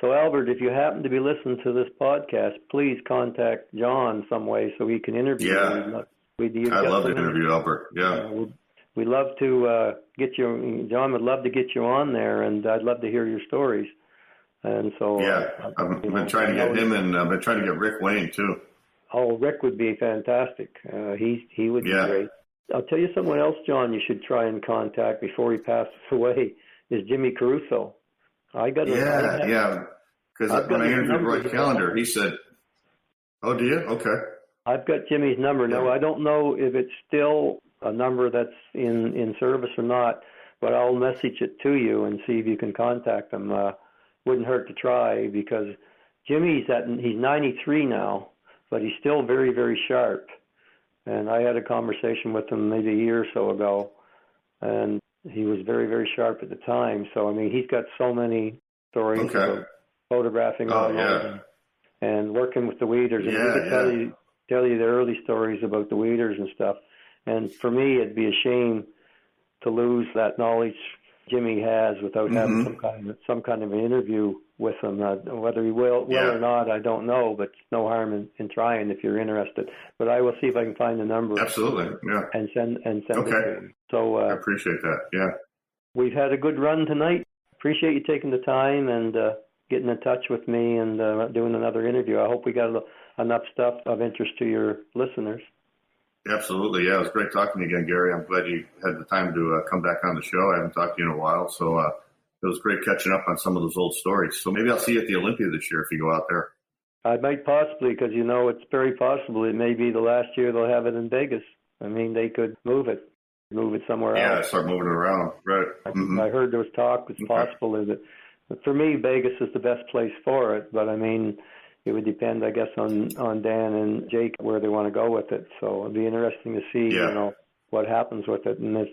So, Albert, if you happen to be listening to this podcast, please contact John some way so he can interview you. I'd love to interview Albert. Yeah. We'd love to get you. John would love to get you on there, and I'd love to hear your stories. And so, I've been trying to get him, and I've been trying to get Rick Wayne too. Oh, Rick would be fantastic. He would be great. I'll tell you someone else, John, you should try and contact before he passes away. Is Jimmy Caruso. Because when I interviewed Roy Callender, he said, "Oh, do you? Okay." I've got Jimmy's number. Now, I don't know if it's still a number that's in service or not, but I'll message it to you and see if you can contact him. Wouldn't hurt to try because Jimmy's he's 93 now, but he's still very, very sharp. And I had a conversation with him maybe a year or so ago, and he was very, very sharp at the time. So, I mean, he's got so many stories about photographing and working with the Weeders. And he could tell you the early stories about the Weeders and stuff. And for me, it'd be a shame to lose that knowledge Jimmy has without having some kind of an interview with him. Whether he will or not, I don't know, but no harm in trying if you're interested. But I will see if I can find the number. Absolutely, yeah. And send it to him. So I appreciate that. Yeah. We've had a good run tonight. Appreciate you taking the time and getting in touch with me and doing another interview. I hope we got enough stuff of interest to your listeners. Absolutely, yeah. It was great talking to you again, Gary. I'm glad you had the time to come back on the show. I haven't talked to you in a while, so it was great catching up on some of those old stories. So maybe I'll see you at the Olympia this year if you go out there. I might possibly, because, it's very possible it may be the last year they'll have it in Vegas. I mean, they could move it somewhere else. Yeah, start moving it around, right. I heard there was talk it's possible. But for me, Vegas is the best place for it, but I mean, it would depend, I guess, on Dan and Jake where they want to go with it. So it'd be interesting to see, what happens with it. And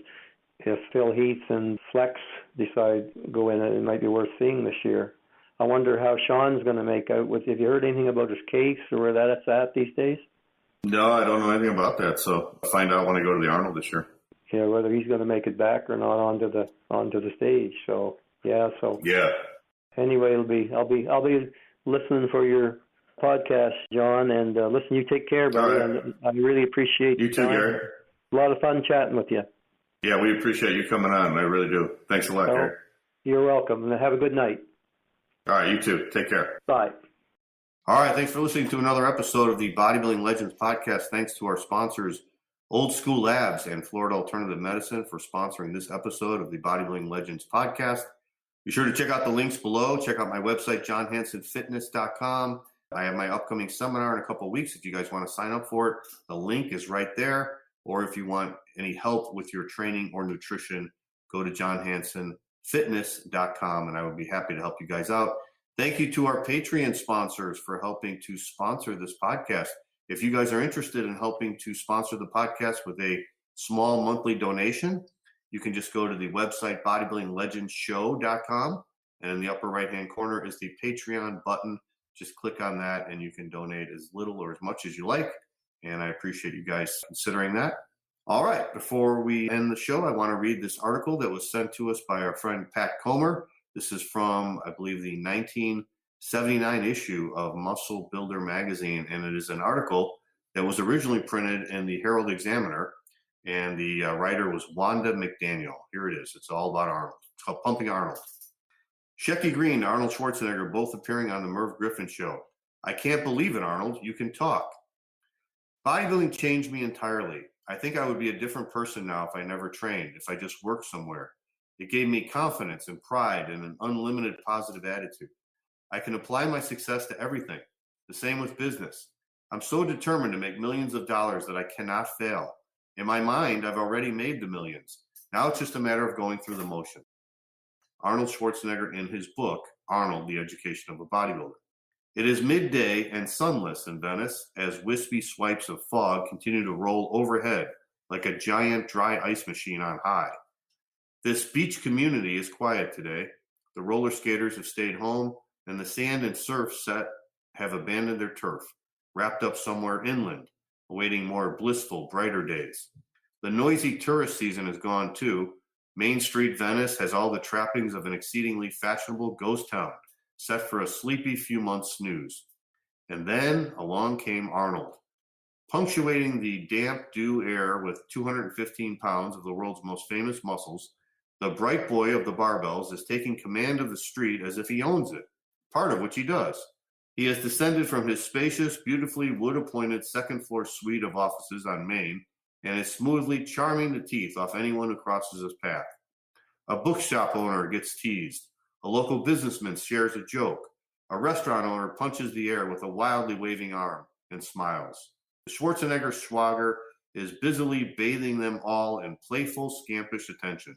if Phil Heath and Flex decide to go in it might be worth seeing this year. I wonder how Sean's going to make out with. Have you heard anything about his case or where that's at these days? No, I don't know anything about that. So I'll find out when I go to the Arnold this year. Yeah, whether he's going to make it back or not onto the stage. So Anyway, I'll be listening for your podcast, John, and listen, you take care, buddy. Right. I really appreciate you too, Gary. A lot of fun chatting with you. Yeah, we appreciate you coming on. I really do. Thanks a lot, Gary. You're welcome, and have a good night. All right, you too. Take care. Bye. All right, thanks for listening to another episode of the Bodybuilding Legends Podcast. Thanks to our sponsors, Old School Labs and Florida Alternative Medicine, for sponsoring this episode of the Bodybuilding Legends Podcast. Be sure to check out the links below. Check out my website, johnhansenfitness.com. I have my upcoming seminar in a couple of weeks if you guys want to sign up for it. The link is right there. Or if you want any help with your training or nutrition, go to johnhansenfitness.com, and I would be happy to help you guys out. Thank you to our Patreon sponsors for helping to sponsor this podcast. If you guys are interested in helping to sponsor the podcast with a small monthly donation, you can just go to the website bodybuildinglegendshow.com, and in the upper right-hand corner is the Patreon button. just click on that and you can donate as little or as much as you like. And I appreciate you guys considering that. All right, before we end the show, I want to read this article that was sent to us by our friend Pat Comer. This is from, I believe, the 1979 issue of Muscle Builder magazine, and it is an article that was originally printed in the Herald Examiner, and the writer was Wanda McDaniel. Here it is. It's all about Arnold. It's called Pumping Arnold. Shecky Greene, Arnold Schwarzenegger, both appearing on the Merv Griffin Show. I can't believe it, Arnold. You can talk. Bodybuilding changed me entirely. I think I would be a different person now if I never trained, if I just worked somewhere. It gave me confidence and pride and an unlimited positive attitude. I can apply my success to everything. The same with business. I'm so determined to make millions of dollars that I cannot fail. In my mind, I've already made the millions. Now it's just a matter of going through the motion. Arnold Schwarzenegger in his book, Arnold, The Education of a Bodybuilder. It is midday and sunless in Venice as wispy swipes of fog continue to roll overhead like a giant dry ice machine on high. This beach community is quiet today. The roller skaters have stayed home, and the sand and surf set have abandoned their turf, wrapped up somewhere inland, awaiting more blissful, brighter days. The noisy tourist season is gone too. Main Street Venice has all the trappings of an exceedingly fashionable ghost town, set for a sleepy few months snooze. And then along came Arnold, punctuating the damp dew air with 215 pounds of the world's most famous muscles. The bright boy of the barbells is taking command of the street as if he owns it, part of which he does. He has descended from his spacious, beautifully wood-appointed second-floor suite of offices on Main and is smoothly charming the teeth off anyone who crosses his path. A bookshop owner gets teased. A local businessman shares a joke. A restaurant owner punches the air with a wildly waving arm and smiles. The Schwarzenegger swagger is busily bathing them all in playful, scampish attention.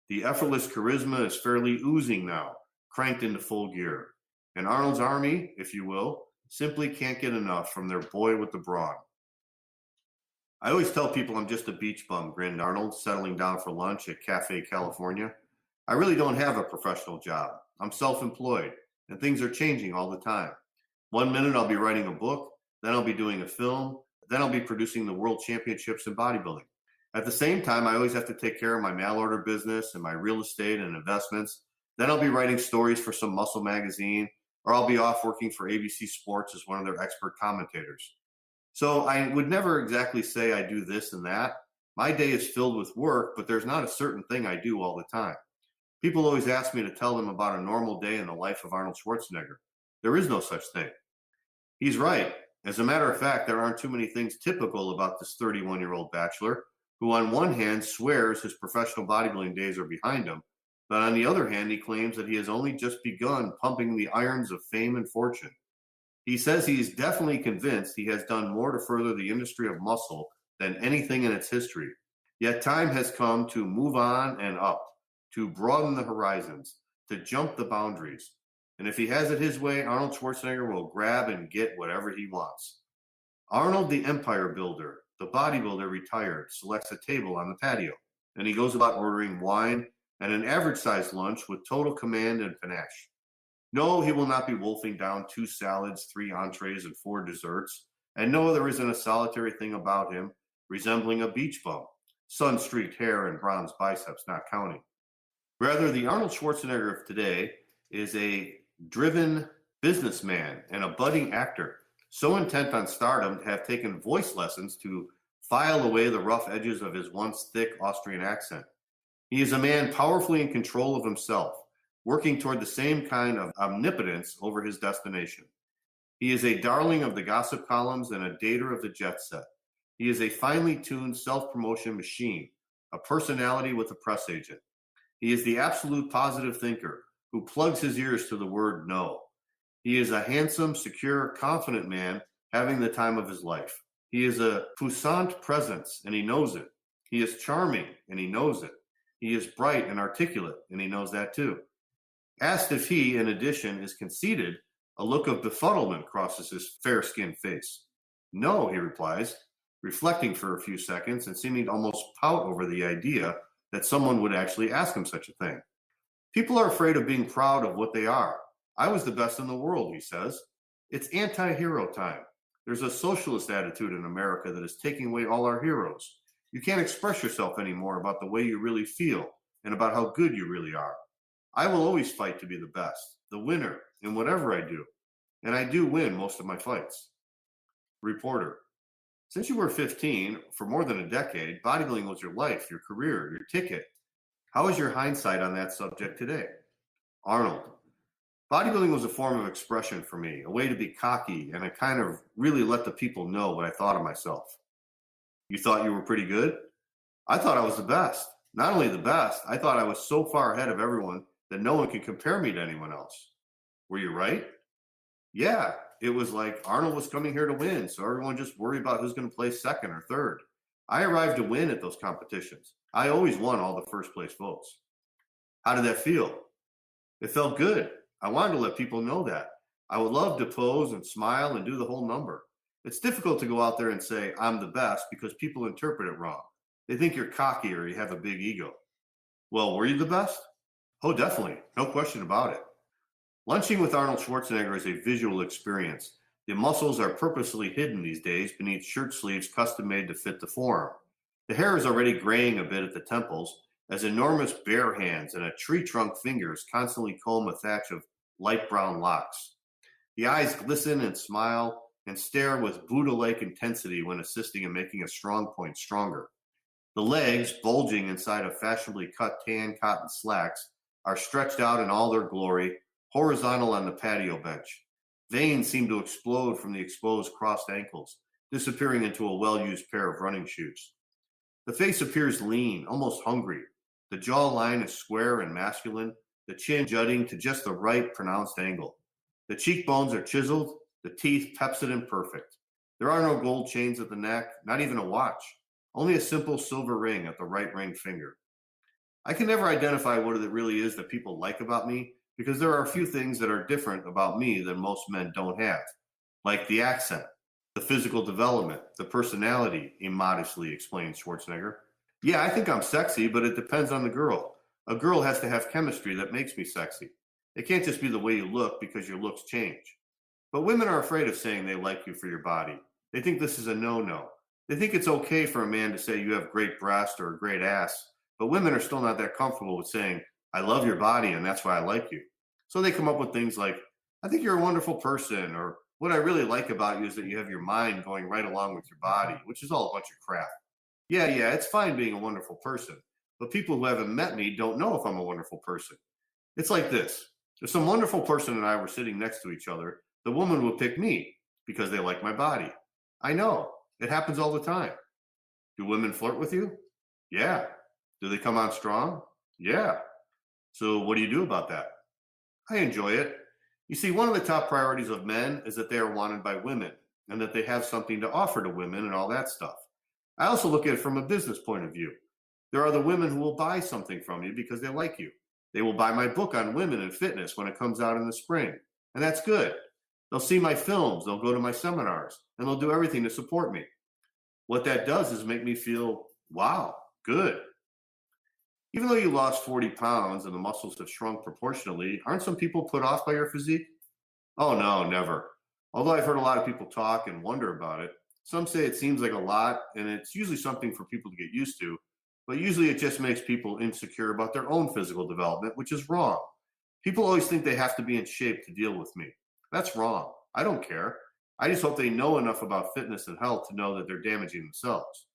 The effortless charisma is fairly oozing now, cranked into full gear. And Arnold's army, if you will, simply can't get enough from their boy with the brawn. I always tell people I'm just a beach bum, grinned Arnold, settling down for lunch at Cafe California. I really don't have a professional job. I'm self-employed, and things are changing all the time. 1 minute I'll be writing a book, then I'll be doing a film, then I'll be producing the world championships in bodybuilding. At the same time, I always have to take care of my mail order business and my real estate and investments. Then I'll be writing stories for some muscle magazine, or I'll be off working for ABC Sports as one of their expert commentators. So I would never exactly say I do this and that. My day is filled with work, but there's not a certain thing I do all the time. People always ask me to tell them about a normal day in the life of Arnold Schwarzenegger. There is no such thing. He's right. As a matter of fact, there aren't too many things typical about this 31-year-old bachelor, who on one hand swears his professional bodybuilding days are behind him, but on the other hand, he claims that he has only just begun pumping the irons of fame and fortune. He says he is definitely convinced he has done more to further the industry of muscle than anything in its history. Yet time has come to move on and up, to broaden the horizons, to jump the boundaries. And if he has it his way, Arnold Schwarzenegger will grab and get whatever he wants. Arnold the Empire Builder, the bodybuilder retired, selects a table on the patio, and he goes about ordering wine and an average-sized lunch with total command and panache. No, he will not be wolfing down 2 salads, 3 entrees, and 4 desserts. And no, there isn't a solitary thing about him resembling a beach bum, sun-streaked hair and bronze biceps not counting. Rather, the Arnold Schwarzenegger of today is a driven businessman and a budding actor, so intent on stardom to have taken voice lessons to file away the rough edges of his once thick Austrian accent. He is a man powerfully in control of himself, working toward the same kind of omnipotence over his destination. He is a darling of the gossip columns and a dater of the jet set. He is a finely tuned self-promotion machine, a personality with a press agent. He is the absolute positive thinker who plugs his ears to the word no. He is a handsome, secure, confident man having the time of his life. He is a puissant presence, and he knows it. He is charming, and he knows it. He is bright and articulate, and he knows that too. Asked if he, in addition, is conceited, a look of befuddlement crosses his fair-skinned face. No, he replies, reflecting for a few seconds and seeming to almost pout over the idea that someone would actually ask him such a thing. People are afraid of being proud of what they are. I was the best in the world, he says. It's anti-hero time. There's a socialist attitude in America that is taking away all our heroes. You can't express yourself anymore about the way you really feel and about how good you really are. I will always fight to be the best, the winner in whatever I do. And I do win most of my fights. Reporter: since you were 15, for more than a decade, bodybuilding was your life, your career, your ticket. How is your hindsight on that subject today? Arnold: bodybuilding was a form of expression for me, a way to be cocky, and I kind of really let the people know what I thought of myself. You thought you were pretty good? I thought I was the best. Not only the best, I thought I was so far ahead of everyone that no one could compare me to anyone else. Were you right? Yeah, it was like Arnold was coming here to win, so everyone just worried about who's going to place second or third. I arrived to win at those competitions. I always won all the first place votes. How did that feel? It felt good. I wanted to let people know that. I would love to pose and smile and do the whole number. It's difficult to go out there and say, I'm the best, because people interpret it wrong. They think you're cocky or you have a big ego. Well, were you the best? Oh, definitely. No question about it. Lunching with Arnold Schwarzenegger is a visual experience. The muscles are purposely hidden these days beneath shirt sleeves custom made to fit the form. The hair is already graying a bit at the temples as enormous bare hands and a tree trunk fingers constantly comb a thatch of light brown locks. The eyes glisten and smile and stare with Buddha-like intensity when assisting in making a strong point stronger. The legs, bulging inside of fashionably cut tan cotton slacks, are stretched out in all their glory, horizontal on the patio bench. Veins seem to explode from the exposed crossed ankles, disappearing into a well-used pair of running shoes. The face appears lean, almost hungry. The jawline is square and masculine, the chin jutting to just the right pronounced angle. The cheekbones are chiseled, the teeth Pepsodent perfect. There are no gold chains at the neck, not even a watch, only a simple silver ring at the right ring finger. I can never identify what it really is that people like about me, because there are a few things that are different about me than most men don't have, like the accent, the physical development, the personality, immodestly explained Schwarzenegger. Yeah, I think I'm sexy, but it depends on the girl. A girl has to have chemistry that makes me sexy. It can't just be the way you look, because your looks change. But women are afraid of saying they like you for your body. They think this is a no-no. They think it's okay for a man to say you have great breast or a great ass, but women are still not that comfortable with saying, I love your body and that's why I like you. So they come up with things like, I think you're a wonderful person, or what I really like about you is that you have your mind going right along with your body, which is all a bunch of crap. Yeah, it's fine being a wonderful person, but people who haven't met me don't know if I'm a wonderful person. It's like this. If some wonderful person and I were sitting next to each other, the woman would pick me because they like my body. I know. It happens all the time. Do women flirt with you? Yeah. Do they come on strong? Yeah. So what do you do about that? I enjoy it. You see, one of the top priorities of men is that they are wanted by women and that they have something to offer to women and all that stuff. I also look at it from a business point of view. There are the women who will buy something from you because they like you. They will buy my book on women and fitness when it comes out in the spring. And that's good. They'll see my films, they'll go to my seminars, and they'll do everything to support me. What that does is make me feel, wow, good. Even though you lost 40 pounds and the muscles have shrunk proportionally, aren't some people put off by your physique? Oh, no, never. Although I've heard a lot of people talk and wonder about it, some say it seems like a lot, and it's usually something for people to get used to, but usually it just makes people insecure about their own physical development, which is wrong. People always think they have to be in shape to deal with me. That's wrong. I don't care. I just hope they know enough about fitness and health to know that they're damaging themselves.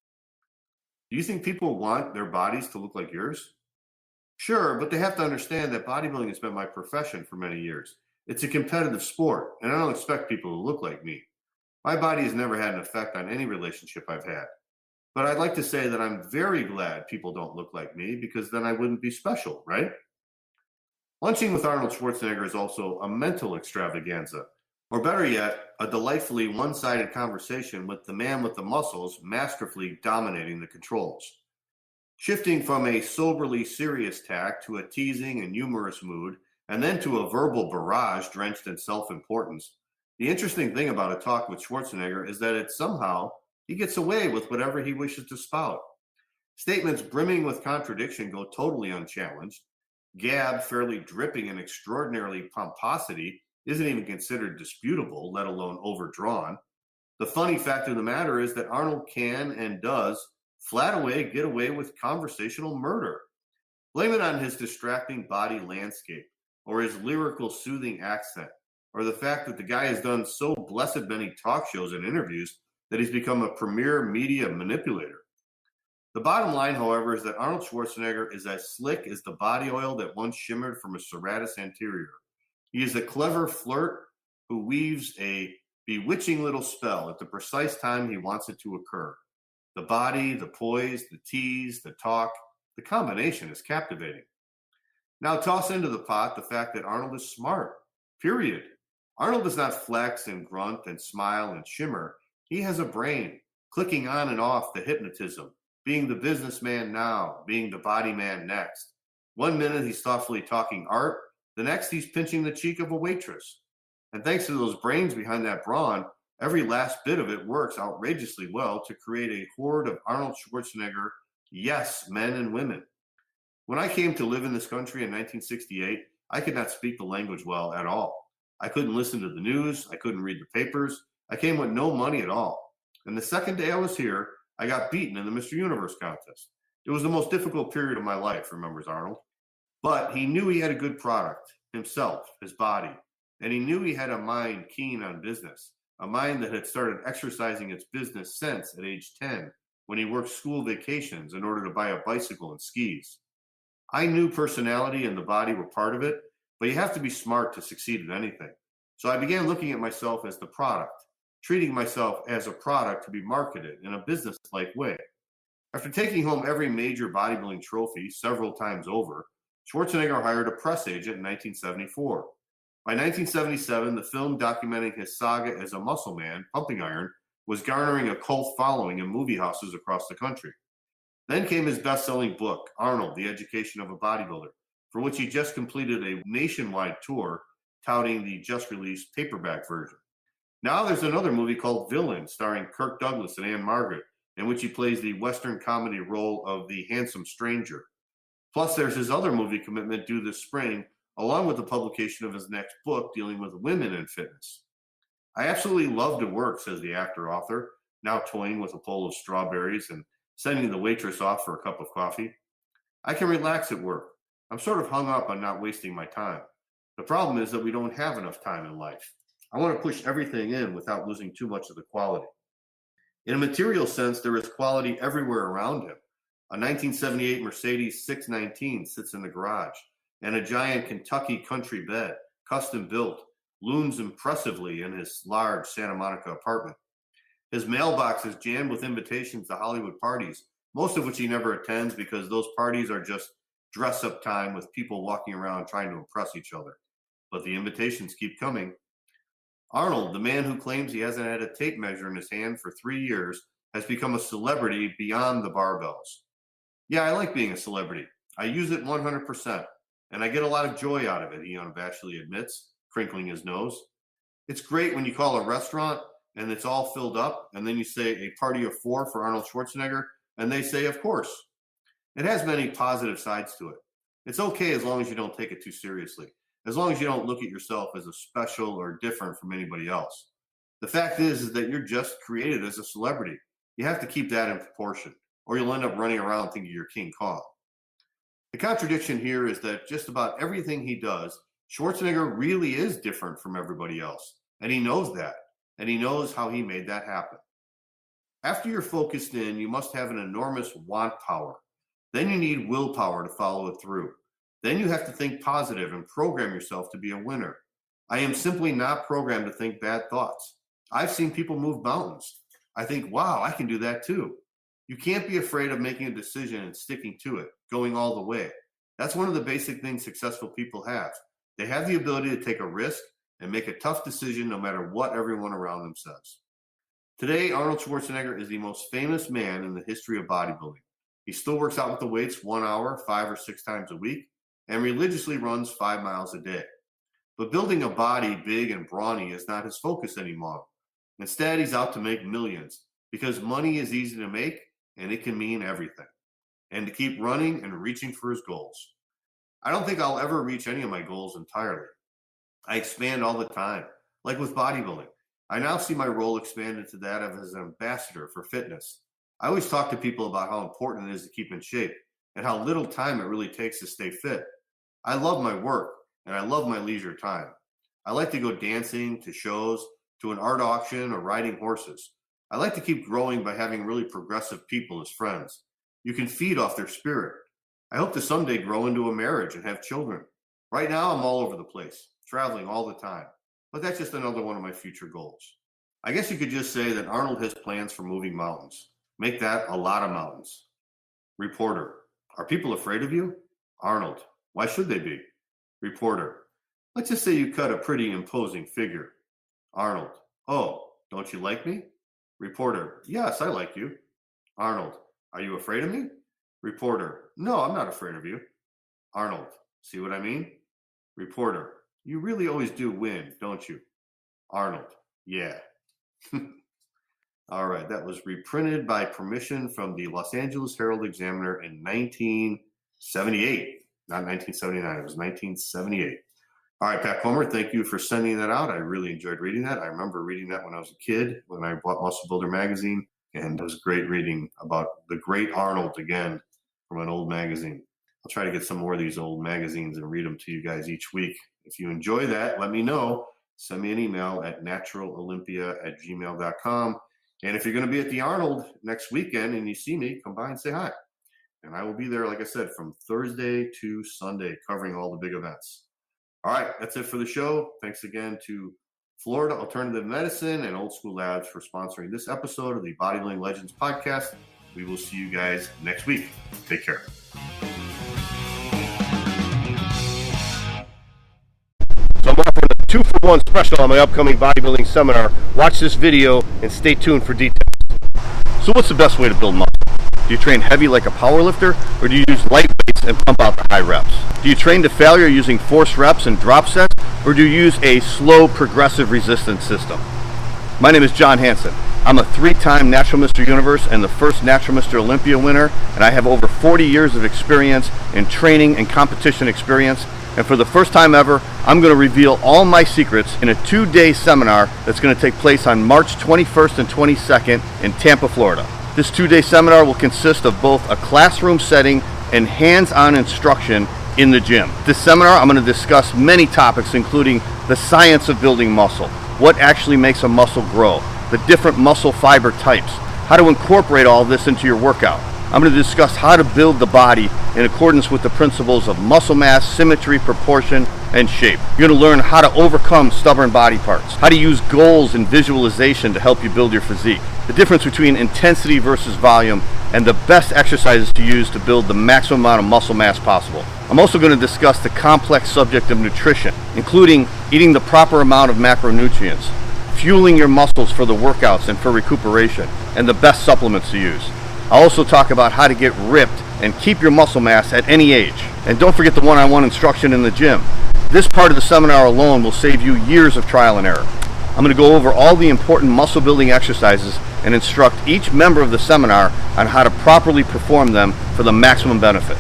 Do you think people want their bodies to look like yours? Sure, but they have to understand that bodybuilding has been my profession for many years. It's a competitive sport, and I don't expect people to look like me. My body has never had an effect on any relationship I've had. But I'd like to say that I'm very glad people don't look like me, because then I wouldn't be special, right? Lunching with Arnold Schwarzenegger is also a mental extravaganza, or better yet, a delightfully one-sided conversation with the man with the muscles masterfully dominating the controls. Shifting from a soberly serious tack to a teasing and humorous mood, and then to a verbal barrage drenched in self-importance, the interesting thing about a talk with Schwarzenegger is that he gets away with whatever he wishes to spout. Statements brimming with contradiction go totally unchallenged. Gab fairly dripping in extraordinarily pomposity isn't even considered disputable, let alone overdrawn. The funny fact of the matter is that Arnold can and does flat away get away with conversational murder. Blame it on his distracting body landscape, or his lyrical soothing accent, or the fact that the guy has done so blessed many talk shows and interviews that he's become a premier media manipulator. The bottom line, however, is that Arnold Schwarzenegger is as slick as the body oil that once shimmered from a serratus anterior. He is a clever flirt who weaves a bewitching little spell at the precise time he wants it to occur. The body, the poise, the tease, the talk, the combination is captivating. Now toss into the pot the fact that Arnold is smart, period. Arnold does not flex and grunt and smile and shimmer. He has a brain, clicking on and off the hypnotism, being the businessman now, being the body man next. One minute he's thoughtfully talking art, the next he's pinching the cheek of a waitress. And thanks to those brains behind that brawn, every last bit of it works outrageously well to create a horde of Arnold Schwarzenegger, yes, men and women. When I came to live in this country in 1968, I could not speak the language well at all. I couldn't listen to the news. I couldn't read the papers. I came with no money at all. And the second day I was here, I got beaten in the Mr. Universe contest. It was the most difficult period of my life, remembers Arnold. But he knew he had a good product, himself, his body. And he knew he had a mind keen on business, a mind that had started exercising its business sense at age 10, when he worked school vacations in order to buy a bicycle and skis. I knew personality and the body were part of it, but you have to be smart to succeed at anything. So I began looking at myself as the product, treating myself as a product to be marketed in a business-like way. After taking home every major bodybuilding trophy several times over, Schwarzenegger hired a press agent in 1974. By 1977, the film documenting his saga as a muscle man, Pumping Iron, was garnering a cult following in movie houses across the country. Then came his best-selling book, Arnold, The Education of a Bodybuilder, for which he just completed a nationwide tour touting the just-released paperback version. Now there's another movie called Villain, starring Kirk Douglas and Anne Margaret, in which he plays the Western comedy role of the handsome stranger. Plus, there's his other movie commitment due this spring, along with the publication of his next book dealing with women in fitness. I absolutely love to work, says the actor-author, now toying with a bowl of strawberries and sending the waitress off for a cup of coffee. I can relax at work. I'm sort of hung up on not wasting my time. The problem is that we don't have enough time in life. I want to push everything in without losing too much of the quality. In a material sense, there is quality everywhere around him. A 1978 Mercedes 619 sits in the garage, and a giant Kentucky country bed, custom built, looms impressively in his large Santa Monica apartment. His mailbox is jammed with invitations to Hollywood parties, most of which he never attends because those parties are just dress-up time with people walking around trying to impress each other. But the invitations keep coming. Arnold, the man who claims he hasn't had a tape measure in his hand for 3 years, has become a celebrity beyond the barbells. Yeah, I like being a celebrity. I use it 100%, and I get a lot of joy out of it, he unabashedly admits, crinkling his nose. It's great when you call a restaurant and it's all filled up, and then you say a party of 4 for Arnold Schwarzenegger, and they say, of course. It has many positive sides to it. It's okay as long as you don't take it too seriously, as long as you don't look at yourself as a special or different from anybody else. The fact is that you're just created as a celebrity. You have to keep that in proportion, or you'll end up running around thinking you're King Kong. The contradiction here is that just about everything he does, Schwarzenegger really is different from everybody else, and he knows that, and he knows how he made that happen. After you're focused in, you must have an enormous want power. Then you need willpower to follow it through. Then you have to think positive and program yourself to be a winner. I am simply not programmed to think bad thoughts. I've seen people move mountains. I think, wow, I can do that too. You can't be afraid of making a decision and sticking to it, going all the way. That's one of the basic things successful people have. They have the ability to take a risk and make a tough decision no matter what everyone around them says. Today, Arnold Schwarzenegger is the most famous man in the history of bodybuilding. He still works out with the weights 1 hour, 5 or 6 times a week, and religiously runs 5 miles a day. But building a body big and brawny is not his focus anymore. Instead, he's out to make millions because money is easy to make and it can mean everything. And to keep running and reaching for his goals. I don't think I'll ever reach any of my goals entirely. I expand all the time, like with bodybuilding. I now see my role expanded to that of as an ambassador for fitness. I always talk to people about how important it is to keep in shape and how little time it really takes to stay fit. I love my work and I love my leisure time. I like to go dancing, to shows, to an art auction, or riding horses. I like to keep growing by having really progressive people as friends. You can feed off their spirit. I hope to someday grow into a marriage and have children. Right now, I'm all over the place, traveling all the time. But that's just another one of my future goals. I guess you could just say that Arnold has plans for moving mountains. Make that a lot of mountains. Reporter, are people afraid of you? Arnold, why should they be? Reporter, let's just say you cut a pretty imposing figure. Arnold, oh, don't you like me? Reporter, yes, I like you. Arnold, are you afraid of me? Reporter, no, I'm not afraid of you. Arnold, see what I mean? Reporter, you really always do win, don't you? Arnold, yeah. All right, that was reprinted by permission from the Los Angeles Herald-Examiner in 1978. Not 1979, it was 1978. All right, Pat Comer, thank you for sending that out. I really enjoyed reading that. I remember reading that when I was a kid, when I bought Muscle Builder magazine, and it was great reading about the great Arnold again from an old magazine. I'll try to get some more of these old magazines and read them to you guys each week. If you enjoy that, let me know. Send me an email at naturalolympia@gmail.com. And if you're going to be at the Arnold next weekend and you see me, come by and say hi. And I will be there, like I said, from Thursday to Sunday, covering all the big events. All right, that's it for the show. Thanks again to Florida Alternative Medicine and Old School Labs for sponsoring this episode of the Bodybuilding Legends Podcast. We will see you guys next week. Take care. So I'm offering a 2-for-1 special on my upcoming bodybuilding seminar. Watch this video and stay tuned for details. So what's the best way to build muscle? Do you train heavy like a power lifter, or do you use light weights and pump out the high reps? Do you train to failure using forced reps and drop sets, or do you use a slow progressive resistance system? My name is John Hansen. I'm a 3-time Natural Mr. Universe and the first Natural Mr. Olympia winner, and I have over 40 years of experience in training and competition experience. And for the first time ever, I'm going to reveal all my secrets in a 2-day seminar that's going to take place on March 21st and 22nd in Tampa, Florida. This 2-day seminar will consist of both a classroom setting and hands-on instruction in the gym. This seminar, I'm going to discuss many topics, including the science of building muscle, what actually makes a muscle grow, the different muscle fiber types, how to incorporate all this into your workout. I'm going to discuss how to build the body in accordance with the principles of muscle mass, symmetry, proportion, and shape. You're going to learn how to overcome stubborn body parts, how to use goals and visualization to help you build your physique, the difference between intensity versus volume, and the best exercises to use to build the maximum amount of muscle mass possible. I'm also going to discuss the complex subject of nutrition, including eating the proper amount of macronutrients, fueling your muscles for the workouts and for recuperation, and the best supplements to use. I'll also talk about how to get ripped and keep your muscle mass at any age. And don't forget the one-on-one instruction in the gym. This part of the seminar alone will save you years of trial and error. I'm going to go over all the important muscle building exercises and instruct each member of the seminar on how to properly perform them for the maximum benefit.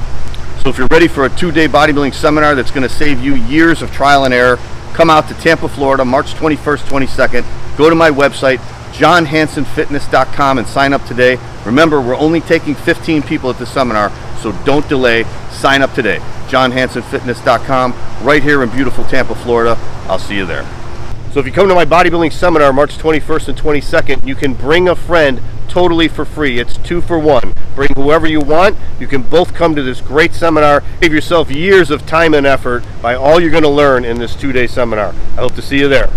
So if you're ready for a 2-day bodybuilding seminar that's going to save you years of trial and error, come out to Tampa, Florida, March 21st, 22nd. Go to my website, johnhansenfitness.com, and sign up today. Remember, we're only taking 15 people at the seminar, so don't delay. Sign up today. johnhansenfitness.com, right here in beautiful Tampa, Florida. I'll see you there. So if you come to my bodybuilding seminar March 21st and 22nd, you can bring a friend totally for free. It's 2-for-1. Bring whoever you want. You can both come to this great seminar. Save yourself years of time and effort by all you're going to learn in this 2-day seminar. I hope to see you there.